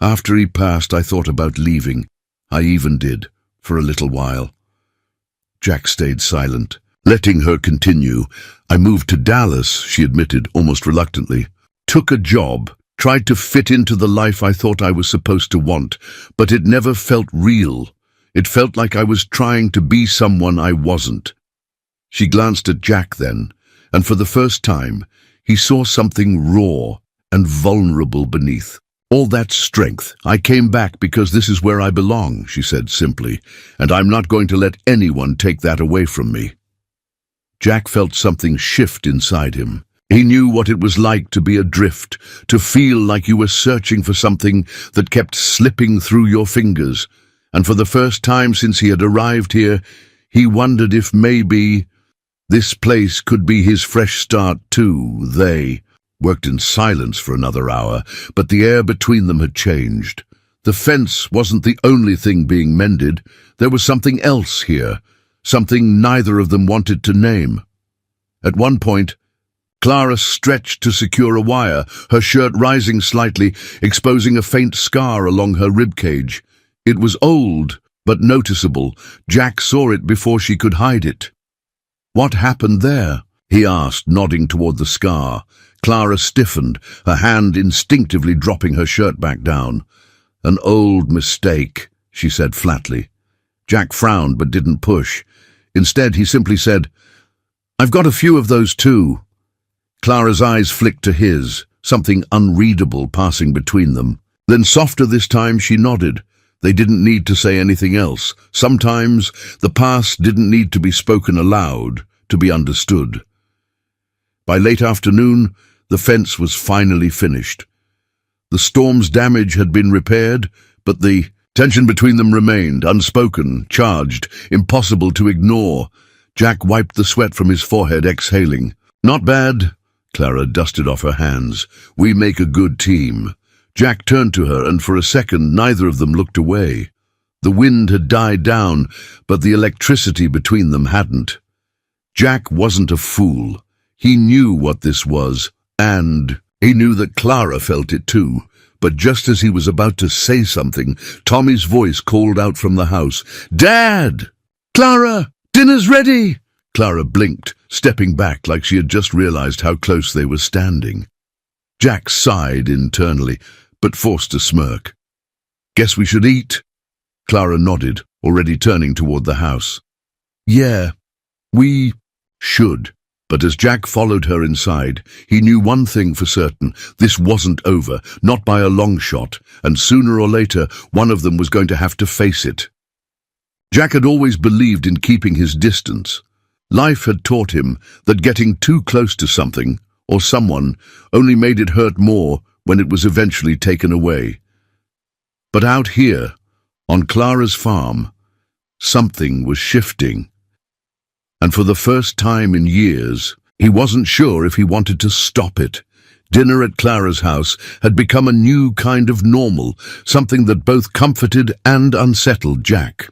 "After he passed, I thought about leaving. I even did, for a little while." Jack stayed silent, letting her continue. "I moved to Dallas," she admitted, almost reluctantly. "Took a job, tried to fit into the life I thought I was supposed to want, but it never felt real. It felt like I was trying to be someone I wasn't." She glanced at Jack then, and for the first time, he saw something raw and vulnerable beneath. "All that strength. I came back because this is where I belong," she said simply, "and I'm not going to let anyone take that away from me." Jack felt something shift inside him. He knew what it was like to be adrift, to feel like you were searching for something that kept slipping through your fingers. And for the first time since he had arrived here, he wondered if maybe this place could be his fresh start too. They worked in silence for another hour, but the air between them had changed. The fence wasn't the only thing being mended. There was something else here, something neither of them wanted to name. At one point, Clara stretched to secure a wire, her shirt rising slightly, exposing a faint scar along her ribcage. It was old, but noticeable. Jack saw it before she could hide it. "What happened there?" he asked, nodding toward the scar. Clara stiffened, her hand instinctively dropping her shirt back down. "An old mistake," she said flatly. Jack frowned but didn't push. Instead, he simply said, "I've got a few of those too." Clara's eyes flicked to his, something unreadable passing between them. Then softer this time, she nodded. They didn't need to say anything else. Sometimes the past didn't need to be spoken aloud to be understood. By late afternoon, the fence was finally finished. The storm's damage had been repaired, but the tension between them remained, unspoken, charged, impossible to ignore. Jack wiped the sweat from his forehead, exhaling. "Not bad." Clara dusted off her hands. "We make a good team." Jack turned to her, and for a second neither of them looked away. The wind had died down, but the electricity between them hadn't. Jack wasn't a fool. He knew what this was, and he knew that Clara felt it too. But just as he was about to say something, Tommy's voice called out from the house, "Dad! Clara! Dinner's ready!" Clara blinked, stepping back like she had just realized how close they were standing. Jack sighed internally, but forced a smirk. "Guess we should eat?" Clara nodded, already turning toward the house. "Yeah, we should." But as Jack followed her inside, he knew one thing for certain. This wasn't over, not by a long shot, and sooner or later, one of them was going to have to face it. Jack had always believed in keeping his distance. Life had taught him that getting too close to something, or someone, only made it hurt more when it was eventually taken away. But out here, on Clara's farm, something was shifting. And for the first time in years, he wasn't sure if he wanted to stop it. Dinner at Clara's house had become a new kind of normal, something that both comforted and unsettled Jack.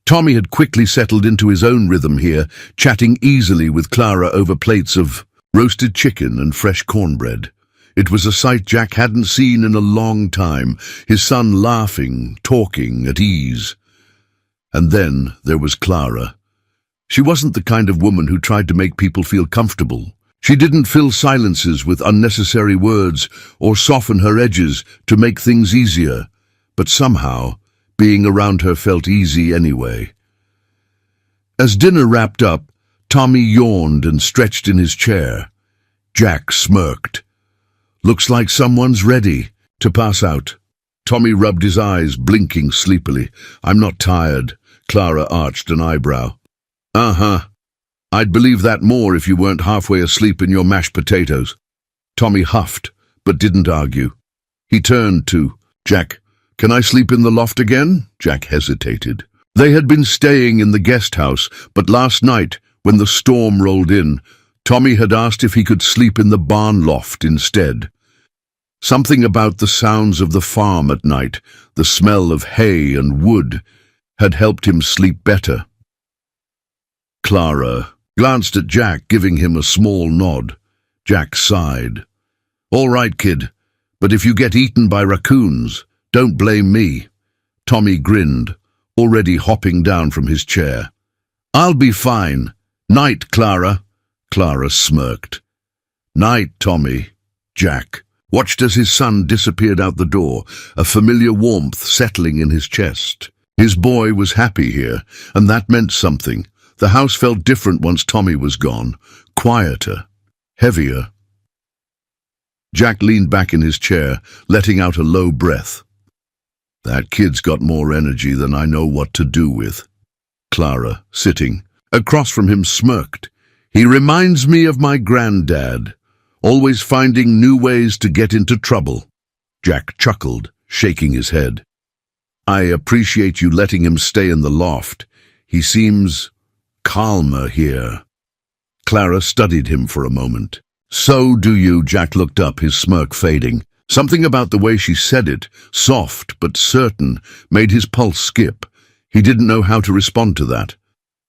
Tommy had quickly settled into his own rhythm here, chatting easily with Clara over plates of roasted chicken and fresh cornbread. It was a sight Jack hadn't seen in a long time, his son laughing, talking, at ease. And then there was Clara. She wasn't the kind of woman who tried to make people feel comfortable. She didn't fill silences with unnecessary words or soften her edges to make things easier, but somehow, being around her felt easy anyway. As dinner wrapped up, Tommy yawned and stretched in his chair. Jack smirked. "Looks like someone's ready to pass out." Tommy rubbed his eyes, blinking sleepily. "I'm not tired." Clara arched an eyebrow. "Uh-huh." I'd believe that more if you weren't halfway asleep in your mashed potatoes. Tommy huffed, but didn't argue. He turned to Jack. Can I sleep in the loft again? Jack hesitated. They had been staying in the guest house, but last night, when the storm rolled in, Tommy had asked if he could sleep in the barn loft instead. Something about the sounds of the farm at night, the smell of hay and wood, had helped him sleep better. Clara glanced at Jack, giving him a small nod. Jack sighed. All right, kid, but if you get eaten by raccoons, don't blame me. Tommy grinned, already hopping down from his chair. I'll be fine. Night, Clara. Clara smirked. Night, Tommy. Jack watched as his son disappeared out the door, a familiar warmth settling in his chest. His boy was happy here, and that meant something. The house felt different once Tommy was gone, quieter, heavier. Jack leaned back in his chair, letting out a low breath. That kid's got more energy than I know what to do with. Clara, sitting across from him, smirked. He reminds me of my granddad, always finding new ways to get into trouble. Jack chuckled, shaking his head. I appreciate you letting him stay in the loft. He seems calmer here. Clara studied him for a moment. So do you, Jack looked up, his smirk fading. Something about the way she said it, soft but certain, made his pulse skip. He didn't know how to respond to that.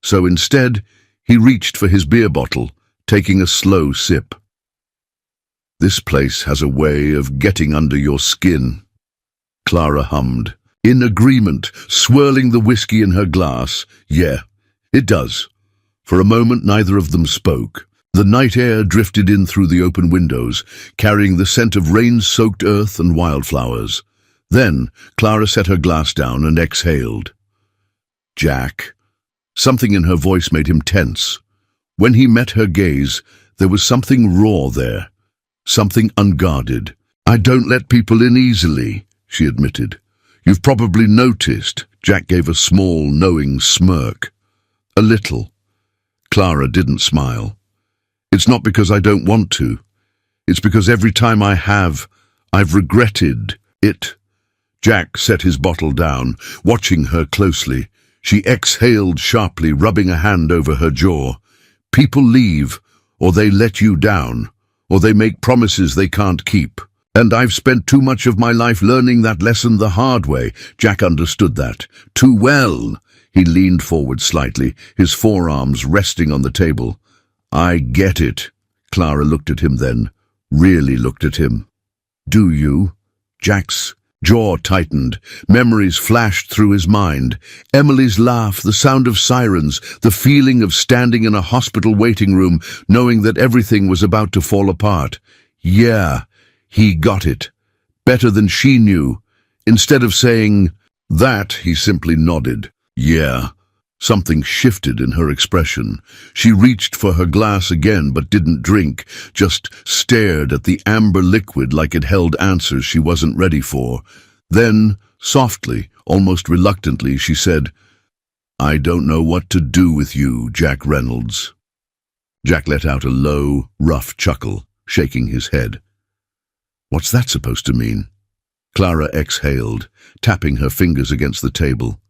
So instead, he reached for his beer bottle, taking a slow sip. This place has a way of getting under your skin. Clara hummed, in agreement, swirling the whiskey in her glass. Yeah, it does. For a moment, neither of them spoke. The night air drifted in through the open windows, carrying the scent of rain-soaked earth and wildflowers. Then, Clara set her glass down and exhaled. Jack. Something in her voice made him tense. When he met her gaze, there was something raw there, something unguarded. I don't let people in easily, she admitted. You've probably noticed. Jack gave a small, knowing smirk. A little. Clara didn't smile. It's not because I don't want to. It's because every time I have, I've regretted it. Jack set his bottle down, watching her closely. She exhaled sharply, rubbing a hand over her jaw. People leave, or they let you down, or they make promises they can't keep. And I've spent too much of my life learning that lesson the hard way. Jack understood that too well. He leaned forward slightly, his forearms resting on the table. I get it. Clara looked at him then, really looked at him. Do you? Jack's jaw tightened. Memories flashed through his mind. Emily's laugh, the sound of sirens, the feeling of standing in a hospital waiting room, knowing that everything was about to fall apart. Yeah, he got it. Better than she knew. Instead of saying that, he simply nodded. Yeah. Something shifted in her expression. She reached for her glass again, but didn't drink, just stared at the amber liquid like it held answers she wasn't ready for. Then, softly, almost reluctantly, she said, I don't know what to do with you, Jack Reynolds. Jack let out a low, rough chuckle, shaking his head. What's that supposed to mean? Clara exhaled, tapping her fingers against the table.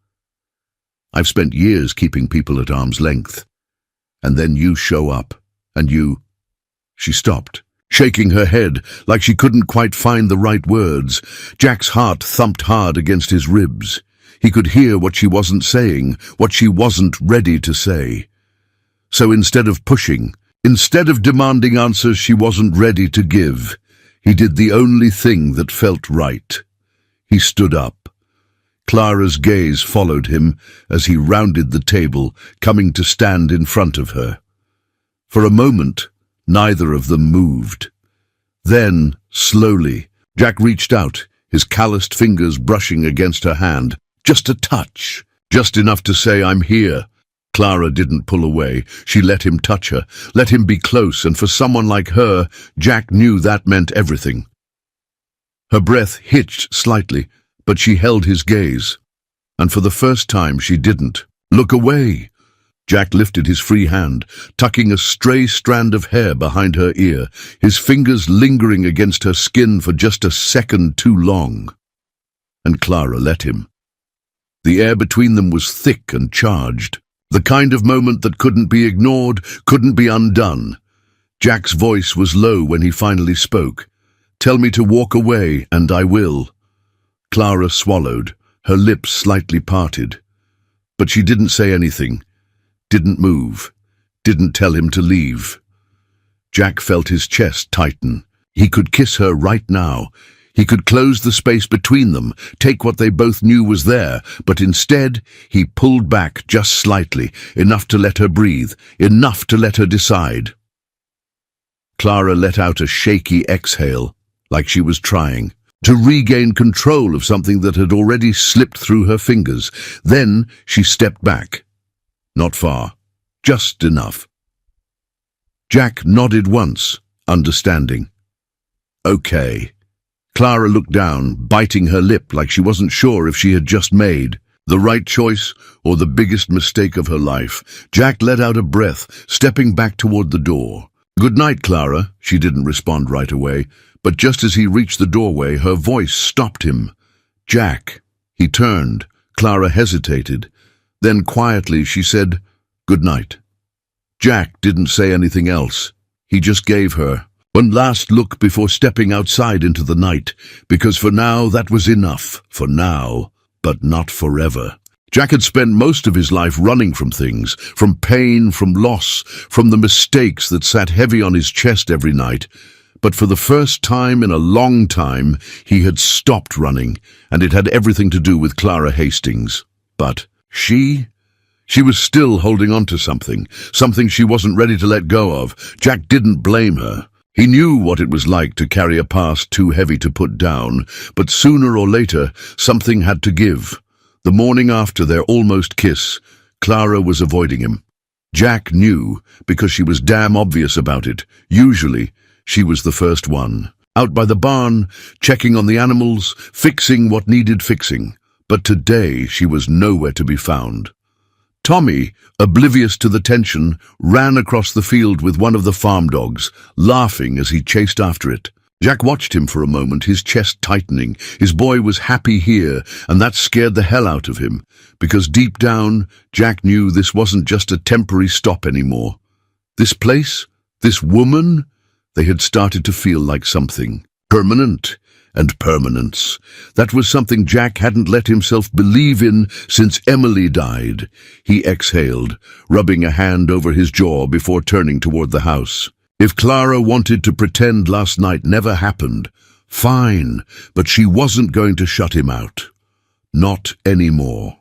I've spent years keeping people at arm's length. And then you show up, and you... She stopped, shaking her head like she couldn't quite find the right words. Jack's heart thumped hard against his ribs. He could hear what she wasn't saying, what she wasn't ready to say. So instead of pushing, instead of demanding answers she wasn't ready to give, he did the only thing that felt right. He stood up. Clara's gaze followed him as he rounded the table, coming to stand in front of her. For a moment, neither of them moved. Then, slowly, Jack reached out, his calloused fingers brushing against her hand. Just a touch, just enough to say, I'm here. Clara didn't pull away. She let him touch her, let him be close, and for someone like her, Jack knew that meant everything. Her breath hitched slightly, but she held his gaze, and for the first time she didn't look away. Jack lifted his free hand, tucking a stray strand of hair behind her ear, his fingers lingering against her skin for just a second too long. And Clara let him. The air between them was thick and charged, the kind of moment that couldn't be ignored, couldn't be undone. Jack's voice was low when he finally spoke. "Tell me to walk away, and I will." Clara swallowed, her lips slightly parted. But she didn't say anything, didn't move, didn't tell him to leave. Jack felt his chest tighten. He could kiss her right now. He could close the space between them, take what they both knew was there, but instead he pulled back just slightly, enough to let her breathe, enough to let her decide. Clara let out a shaky exhale, like she was trying to regain control of something that had already slipped through her fingers. Then she stepped back. Not far, just enough. Jack nodded once, understanding. "Okay." Clara looked down, biting her lip like she wasn't sure if she had just made the right choice or the biggest mistake of her life. Jack let out a breath, stepping back toward the door. "Good night, Clara." She didn't respond right away, but just as he reached the doorway, her voice stopped him. "Jack." He turned. Clara hesitated. Then quietly she said, "Good night." Jack didn't say anything else. He just gave her one last look before stepping outside into the night, because for now that was enough. For now, but not forever. Jack had spent most of his life running from things, from pain, from loss, from the mistakes that sat heavy on his chest every night. But for the first time in a long time, he had stopped running, and it had everything to do with Clara Hastings. But she was still holding on to something she wasn't ready to let go of. Jack didn't blame her. He knew what it was like to carry a past too heavy to put down, but sooner or later, something had to give. The morning after their almost kiss, Clara was avoiding him. Jack knew, because she was damn obvious about it. Usually, she was the first one. Out by the barn, checking on the animals, fixing what needed fixing. But today, she was nowhere to be found. Tommy, oblivious to the tension, ran across the field with one of the farm dogs, laughing as he chased after it. Jack watched him for a moment, his chest tightening. His boy was happy here, and that scared the hell out of him, because deep down, Jack knew this wasn't just a temporary stop anymore. This place, this woman, they had started to feel like something permanent. And permanence. That was something Jack hadn't let himself believe in since Emily died. He exhaled, rubbing a hand over his jaw before turning toward the house. If Clara wanted to pretend last night never happened, fine, but she wasn't going to shut him out. Not anymore.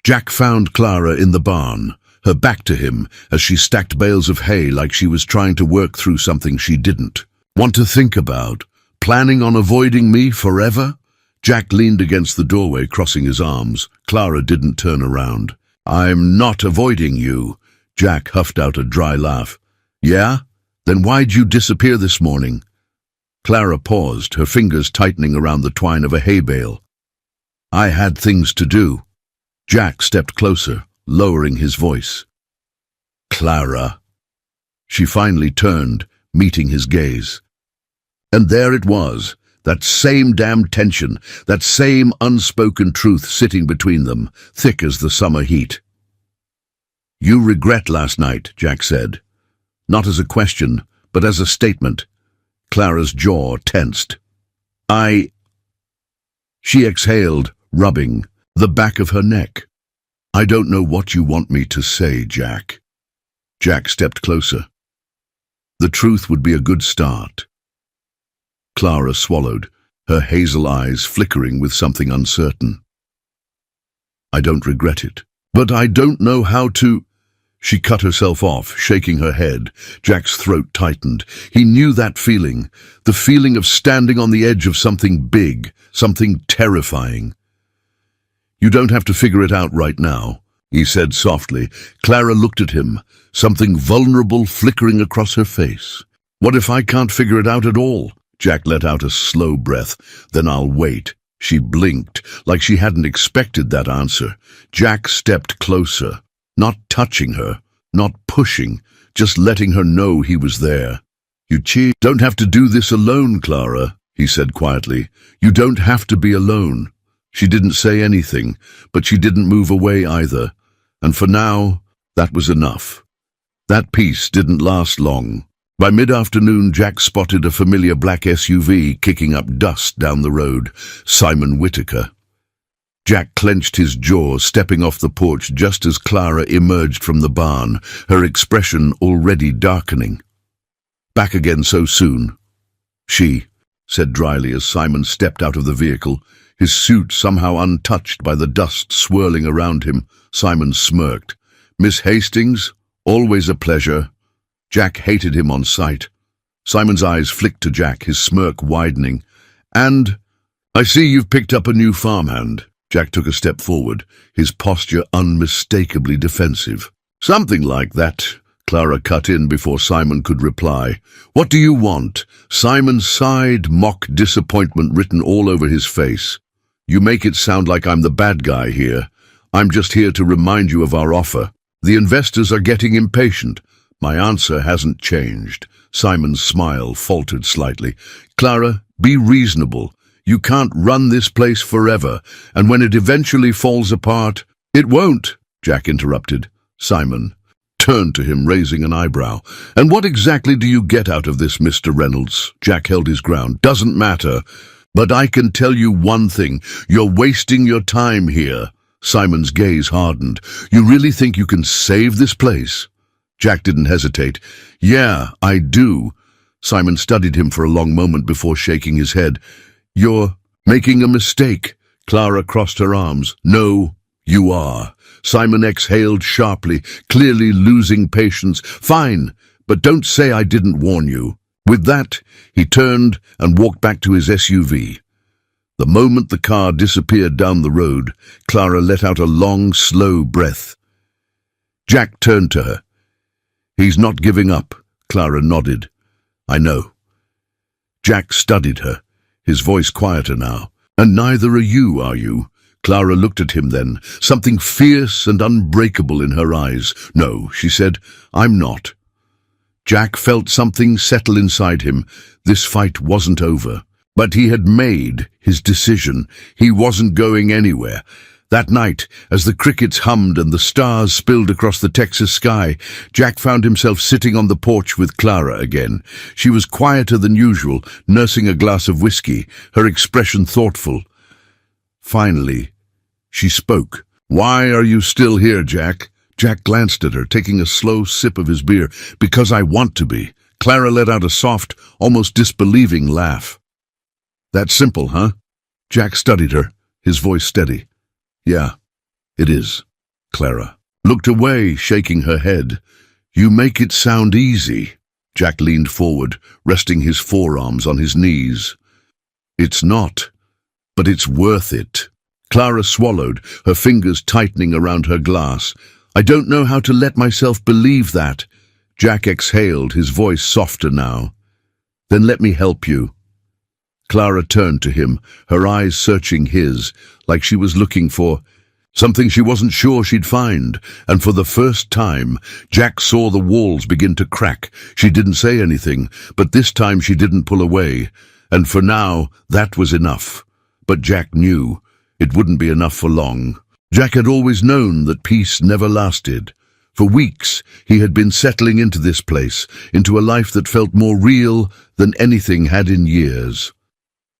Jack found Clara in the barn, her back to him as she stacked bales of hay like she was trying to work through something she didn't want to think about. "Planning on avoiding me forever?" Jack leaned against the doorway, crossing his arms. Clara didn't turn around. "I'm not avoiding you." Jack huffed out a dry laugh. "Yeah? Then why'd you disappear this morning?" Clara paused, her fingers tightening around the twine of a hay bale. "I had things to do." Jack stepped closer, lowering his voice. "Clara." She finally turned, meeting his gaze. And there it was, that same damn tension, that same unspoken truth sitting between them, thick as the summer heat. "You regret last night," Jack said. Not as a question, but as a statement. Clara's jaw tensed. She exhaled, rubbing the back of her neck. "I don't know what you want me to say, Jack." Jack stepped closer. The truth would be a good start. Clara swallowed, her hazel eyes flickering with something uncertain. "I don't regret it, but I don't know how to—" She cut herself off, shaking her head. Jack's throat tightened. He knew that feeling, the feeling of standing on the edge of something big, something terrifying. "You don't have to figure it out right now," he said softly. Clara looked at him, something vulnerable flickering across her face. "What if I can't figure it out at all?" Jack let out a slow breath. "Then I'll wait." She blinked, like she hadn't expected that answer. Jack stepped closer. Not touching her, not pushing, just letting her know he was there. You don't have to do this alone, Clara, he said quietly. You don't have to be alone. She didn't say anything, but she didn't move away either. And for now, that was enough. That peace didn't last long. By mid-afternoon, Jack spotted a familiar black SUV kicking up dust down the road. Simon Whitaker. Jack clenched his jaw, stepping off the porch just as Clara emerged from the barn, her expression already darkening. Back again so soon? She said dryly as Simon stepped out of the vehicle, his suit somehow untouched by the dust swirling around him. Simon smirked. Miss Hastings, always a pleasure. Jack hated him on sight. Simon's eyes flicked to Jack, his smirk widening. And I see you've picked up a new farmhand. Jack took a step forward, his posture unmistakably defensive. Something like that, Clara cut in before Simon could reply. What do you want? Simon sighed, mock disappointment written all over his face. You make it sound like I'm the bad guy here. I'm just here to remind you of our offer. The investors are getting impatient. My answer hasn't changed. Simon's smile faltered slightly. Clara, be reasonable. You can't run this place forever, and when it eventually falls apart— It won't, Jack interrupted. Simon turned to him, raising an eyebrow. And what exactly do you get out of this, Mr. Reynolds? Jack held his ground. Doesn't matter. But I can tell you one thing. You're wasting your time here. Simon's gaze hardened. You really think you can save this place? Jack didn't hesitate. Yeah, I do. Simon studied him for a long moment before shaking his head. You're making a mistake. Clara crossed her arms. No, you are. Simon exhaled sharply, clearly losing patience. Fine, but don't say I didn't warn you. With that, he turned and walked back to his SUV. The moment the car disappeared down the road, Clara let out a long, slow breath. Jack turned to her. He's not giving up, Clara nodded. I know. Jack studied her, his voice quieter now. And neither are you? Clara looked at him then, something fierce and unbreakable in her eyes. No, she said, I'm not. Jack felt something settle inside him. This fight wasn't over. But he had made his decision. He wasn't going anywhere. That night, as the crickets hummed and the stars spilled across the Texas sky, Jack found himself sitting on the porch with Clara again. She was quieter than usual, nursing a glass of whiskey, her expression thoughtful. Finally, she spoke. Why are you still here, Jack? Jack glanced at her, taking a slow sip of his beer. Because I want to be. Clara let out a soft, almost disbelieving laugh. That simple, huh? Jack studied her, his voice steady. Yeah, it is. Clara looked away, shaking her head. You make it sound easy. Jack leaned forward, resting his forearms on his knees. It's not, but it's worth it. Clara swallowed, her fingers tightening around her glass. I don't know how to let myself believe that. Jack exhaled, his voice softer now. Then let me help you. Clara turned to him, her eyes searching his, like she was looking for something she wasn't sure she'd find. And for the first time, Jack saw the walls begin to crack. She didn't say anything, but this time she didn't pull away. And for now, that was enough. But Jack knew it wouldn't be enough for long. Jack had always known that peace never lasted. For weeks, he had been settling into this place, into a life that felt more real than anything had in years.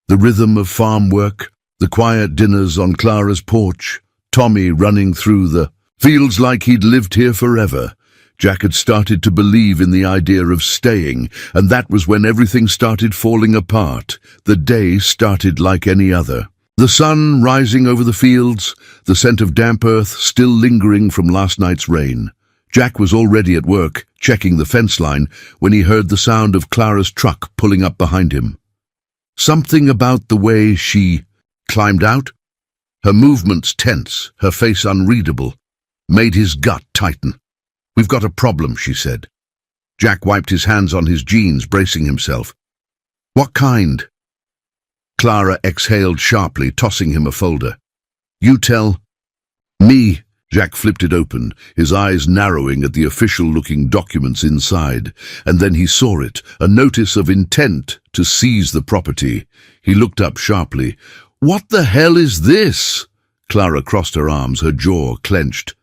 The rhythm of farm work, the quiet dinners on Clara's porch, Tommy running through the fields like he'd lived here forever. Jack had started to believe in the idea of staying, and that was when everything started falling apart. The day started like any other. The sun rising over the fields, the scent of damp earth still lingering from last night's rain. Jack was already at work, checking the fence line, when he heard the sound of Clara's truck pulling up behind him. Something about the way she climbed out, her movements tense, her face unreadable, made his gut tighten. We've got a problem, she said. Jack wiped his hands on his jeans, bracing himself. What kind? Clara exhaled sharply, tossing him a folder. You tell me, Jack flipped it open, his eyes narrowing at the official-looking documents inside, and then he saw it, a notice of intent to seize the property. He looked up sharply. "What the hell is this?" Clara crossed her arms, her jaw clenched.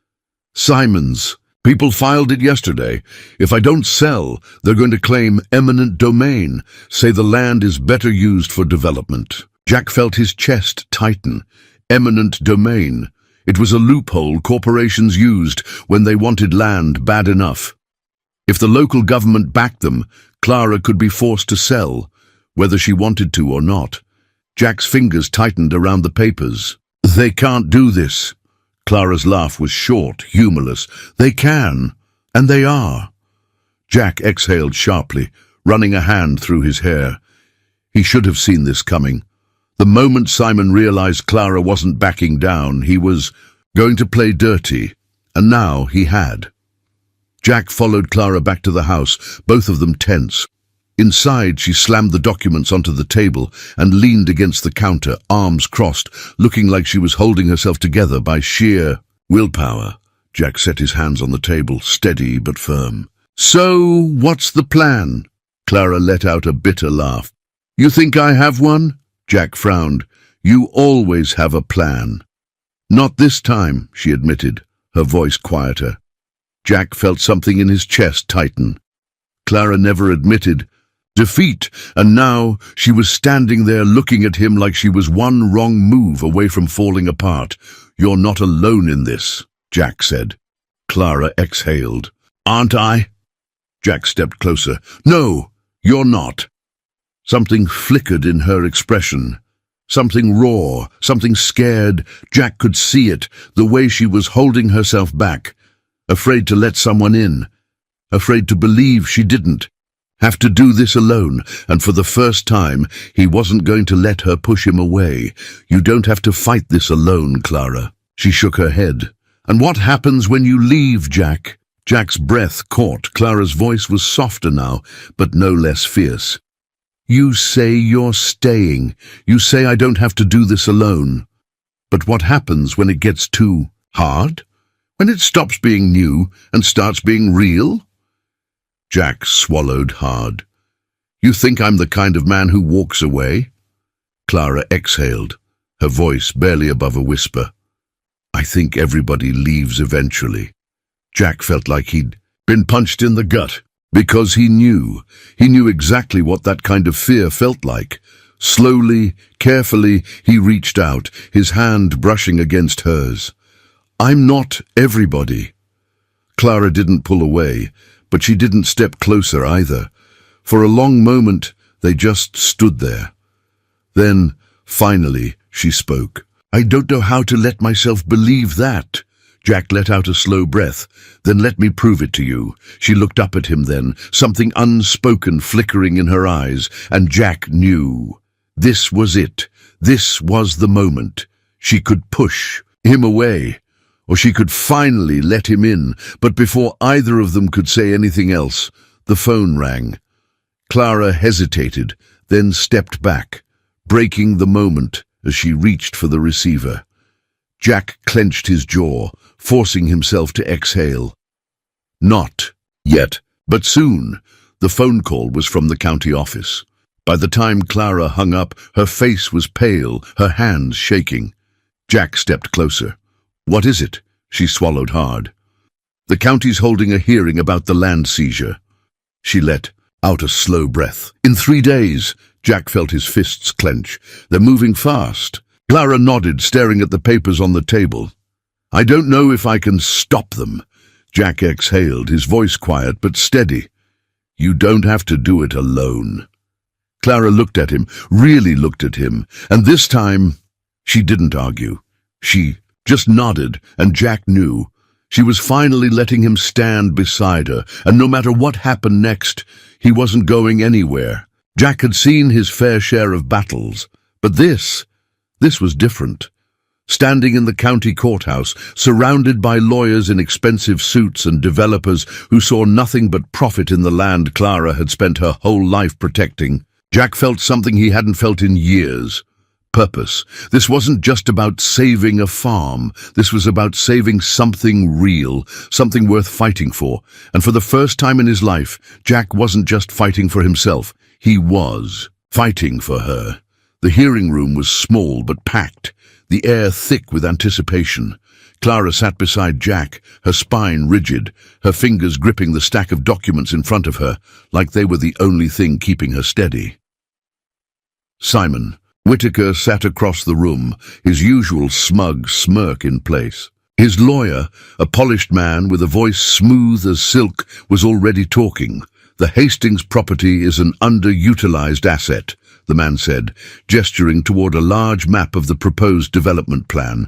"Simon's. People filed it yesterday. If I don't sell, they're going to claim eminent domain, say the land is better used for development." Jack felt his chest tighten. Eminent domain. It was a loophole corporations used when they wanted land bad enough. If the local government backed them, Clara could be forced to sell, whether she wanted to or not. Jack's fingers tightened around the papers. "They can't do this." Clara's laugh was short, humorless. "They can, and they are." Jack exhaled sharply, running a hand through his hair. He should have seen this coming. The moment Simon realized Clara wasn't backing down, he was going to play dirty, and now he had. Jack followed Clara back to the house, both of them tense. Inside, she slammed the documents onto the table and leaned against the counter, arms crossed, looking like she was holding herself together by sheer willpower. Jack set his hands on the table, steady but firm. "So, what's the plan?" Clara let out a bitter laugh. "You think I have one?" Jack frowned. "You always have a plan." "Not this time," she admitted, her voice quieter. Jack felt something in his chest tighten. Clara never admitted defeat, and now she was standing there looking at him like she was one wrong move away from falling apart. "You're not alone in this," Jack said. Clara exhaled. "Aren't I?" Jack stepped closer. "No, you're not." Something flickered in her expression. Something raw, something scared. Jack could see it, the way she was holding herself back, afraid to let someone in, afraid to believe she didn't have to do this alone, and for the first time, he wasn't going to let her push him away. "You don't have to fight this alone, Clara." She shook her head. "And what happens when you leave, Jack?" Jack's breath caught. Clara's voice was softer now, but no less fierce. "You say you're staying. You say I don't have to do this alone. But what happens when it gets too hard? When it stops being new and starts being real?" Jack swallowed hard. "You think I'm the kind of man who walks away?" Clara exhaled, her voice barely above a whisper. "I think everybody leaves eventually." Jack felt like he'd been punched in the gut, because he knew exactly what that kind of fear felt like. Slowly, carefully, he reached out, his hand brushing against hers. "I'm not everybody." Clara didn't pull away, but she didn't step closer either. For a long moment, they just stood there. Then, finally, she spoke. "I don't know how to let myself believe that." Jack let out a slow breath. "Then let me prove it to you." She looked up at him then, something unspoken flickering in her eyes, and Jack knew. This was it. This was the moment. She could push him away, or she could finally let him in. But before either of them could say anything else, the phone rang. Clara hesitated, then stepped back, breaking the moment as she reached for the receiver. Jack clenched his jaw, forcing himself to exhale. Not yet, but soon. The phone call was from the county office. By the time Clara hung up, her face was pale, her hands shaking. Jack stepped closer. "What is it?" She swallowed hard. "The county's holding a hearing about the land seizure." She let out a slow breath. "In 3 days." Jack felt his fists clench. "They're moving fast." Clara nodded, staring at the papers on the table. "I don't know if I can stop them." Jack exhaled, his voice quiet but steady. "You don't have to do it alone." Clara looked at him, really looked at him, and this time she didn't argue. She just nodded, and Jack knew. She was finally letting him stand beside her, and no matter what happened next, he wasn't going anywhere. Jack had seen his fair share of battles, but this was different. Standing in the county courthouse, surrounded by lawyers in expensive suits and developers who saw nothing but profit in the land Clara had spent her whole life protecting, Jack felt something he hadn't felt in years. purpose. This wasn't just about saving a farm. This was about saving something real, something worth fighting for. And for the first time in his life, Jack wasn't just fighting for himself. He was fighting for her. The hearing room was small but packed, the air thick with anticipation. Clara sat beside Jack, her spine rigid, her fingers gripping the stack of documents in front of her, like they were the only thing keeping her steady. Simon Whitaker sat across the room, his usual smug smirk in place. His lawyer, a polished man with a voice smooth as silk, was already talking. "The Hastings property is an underutilized asset," the man said, gesturing toward a large map of the proposed development plan.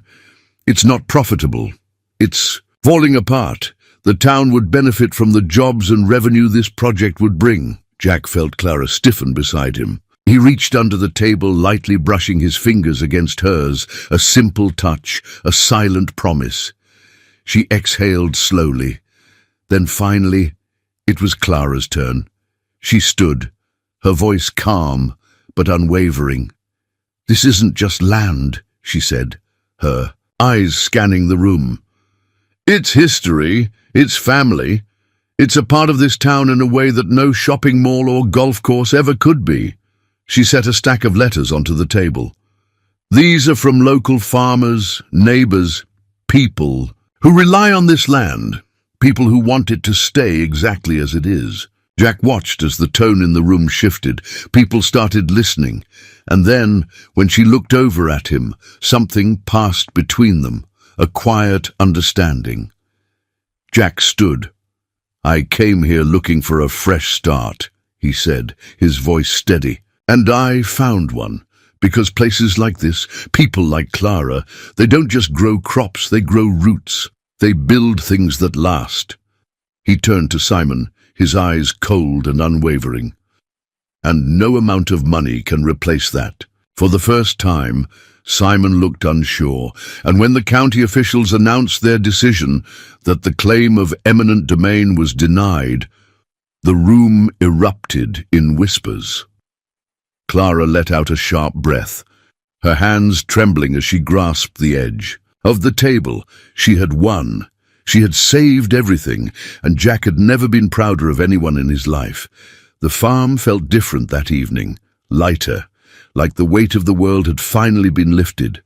"It's not profitable. It's falling apart. The town would benefit from the jobs and revenue this project would bring." Jack felt Clara stiffen beside him. He reached under the table, lightly brushing his fingers against hers, a simple touch, a silent promise. She exhaled slowly. Then finally, it was Clara's turn. She stood, her voice calm but unwavering. "This isn't just land," she said, her eyes scanning the room. "It's history, it's family. It's a part of this town in a way that no shopping mall or golf course ever could be." She set a stack of letters onto the table. "These are from local farmers, neighbors, people who rely on this land, people who want it to stay exactly as it is." Jack watched as the tone in the room shifted. People started listening, and then, when she looked over at him, something passed between them, a quiet understanding. Jack stood. "I came here looking for a fresh start," he said, his voice steady. "And I found one, because places like this, people like Clara, they don't just grow crops, they grow roots. They build things that last." He turned to Simon, his eyes cold and unwavering. "And no amount of money can replace that." For the first time, Simon looked unsure, and when the county officials announced their decision that the claim of eminent domain was denied, the room erupted in whispers. Clara let out a sharp breath, her hands trembling as she grasped the edge. Of the table, she had won. She had saved everything, and Jack had never been prouder of anyone in his life. The farm felt different that evening, lighter, like the weight of the world had finally been lifted.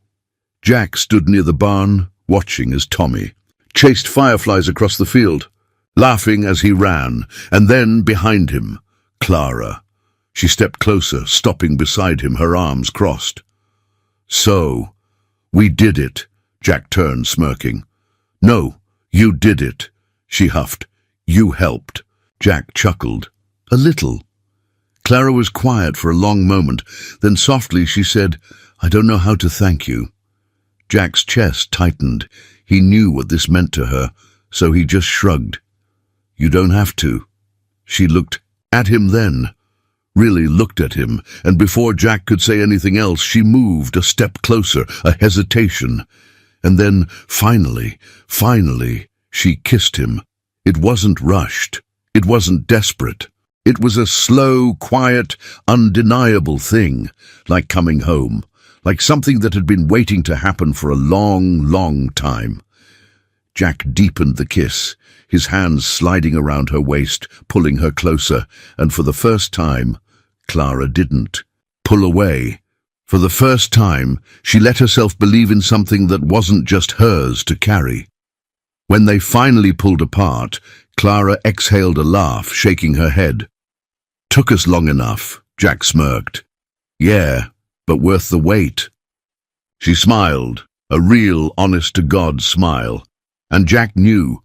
Jack stood near the barn, watching as Tommy chased fireflies across the field, laughing as he ran, and then behind him, Clara. She stepped closer, stopping beside him, her arms crossed. "So, we did it," Jack turned, smirking. "No, you did it," she huffed. "You helped." Jack chuckled. "A little." Clara was quiet for a long moment, then softly she said, "I don't know how to thank you." Jack's chest tightened. He knew what this meant to her, so he just shrugged. "You don't have to." She looked at him then, really looked at him, and before Jack could say anything else, she moved a step closer, a hesitation. And then, finally, she kissed him. It wasn't rushed. It wasn't desperate. It was a slow, quiet, undeniable thing, like coming home, like something that had been waiting to happen for a long, long time. Jack deepened the kiss, his hands sliding around her waist, pulling her closer, and for the first time, Clara didn't pull away. For the first time, she let herself believe in something that wasn't just hers to carry. When they finally pulled apart, Clara exhaled a laugh, shaking her head. "Took us long enough," Jack smirked. "Yeah, but worth the wait." She smiled, a real, honest-to-God smile, and Jack knew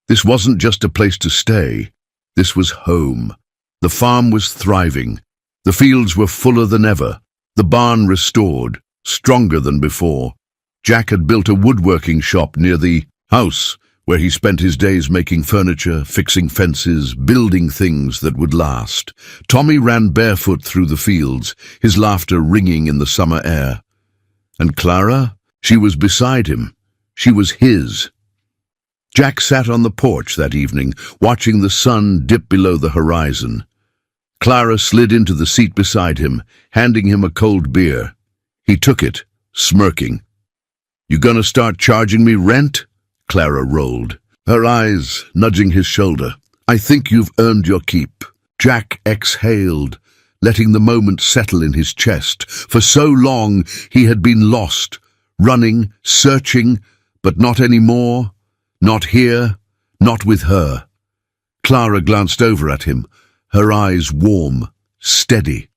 this wasn't just a place to stay. This was home. The farm was thriving. The fields were fuller than ever. The barn restored, stronger than before. Jack had built a woodworking shop near the house, where he spent his days making furniture, fixing fences, building things that would last. Tommy ran barefoot through the fields, his laughter ringing in the summer air. And Clara? She was beside him. She was his. Jack sat on the porch that evening, watching the sun dip below the horizon. Clara slid into the seat beside him, handing him a cold beer. He took it, smirking. "You gonna start charging me rent?" Clara rolled, her eyes nudging his shoulder. "I think you've earned your keep." Jack exhaled, letting the moment settle in his chest. For so long he had been lost, running, searching, but not anymore. Not here, not with her. Clara glanced over at him, her eyes warm, steady.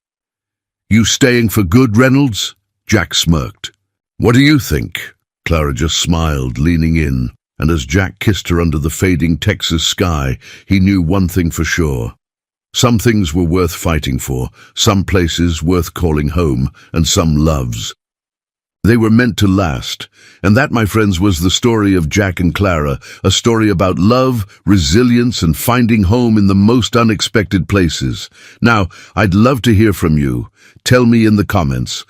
"You staying for good, Reynolds?" Jack smirked. "What do you think?" Clara just smiled, leaning in, and as Jack kissed her under the fading Texas sky, he knew one thing for sure. Some things were worth fighting for, some places worth calling home, and some loves. They were meant to last, and that, my friends, was the story of Jack and Clara, a story about love, resilience, and finding home in the most unexpected places. Now, I'd love to hear from you. Tell me in the comments,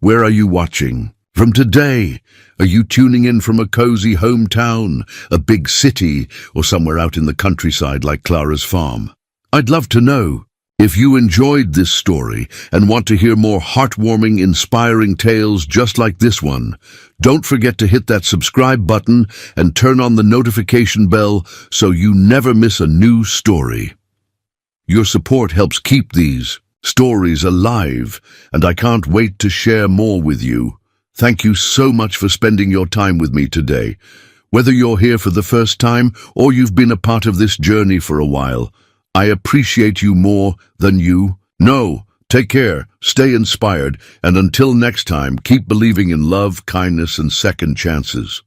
where are you watching from today? Are you tuning in from a cozy hometown, a big city, or somewhere out in the countryside like Clara's farm? I'd love to know. If you enjoyed this story and want to hear more heartwarming, inspiring tales just like this one, don't forget to hit that subscribe button and turn on the notification bell so you never miss a new story. Your support helps keep these stories alive, and I can't wait to share more with you. Thank you so much for spending your time with me today. Whether you're here for the first time or you've been a part of this journey for a while, I appreciate you more than you know. Take care, stay inspired, and until next time, keep believing in love, kindness, and second chances.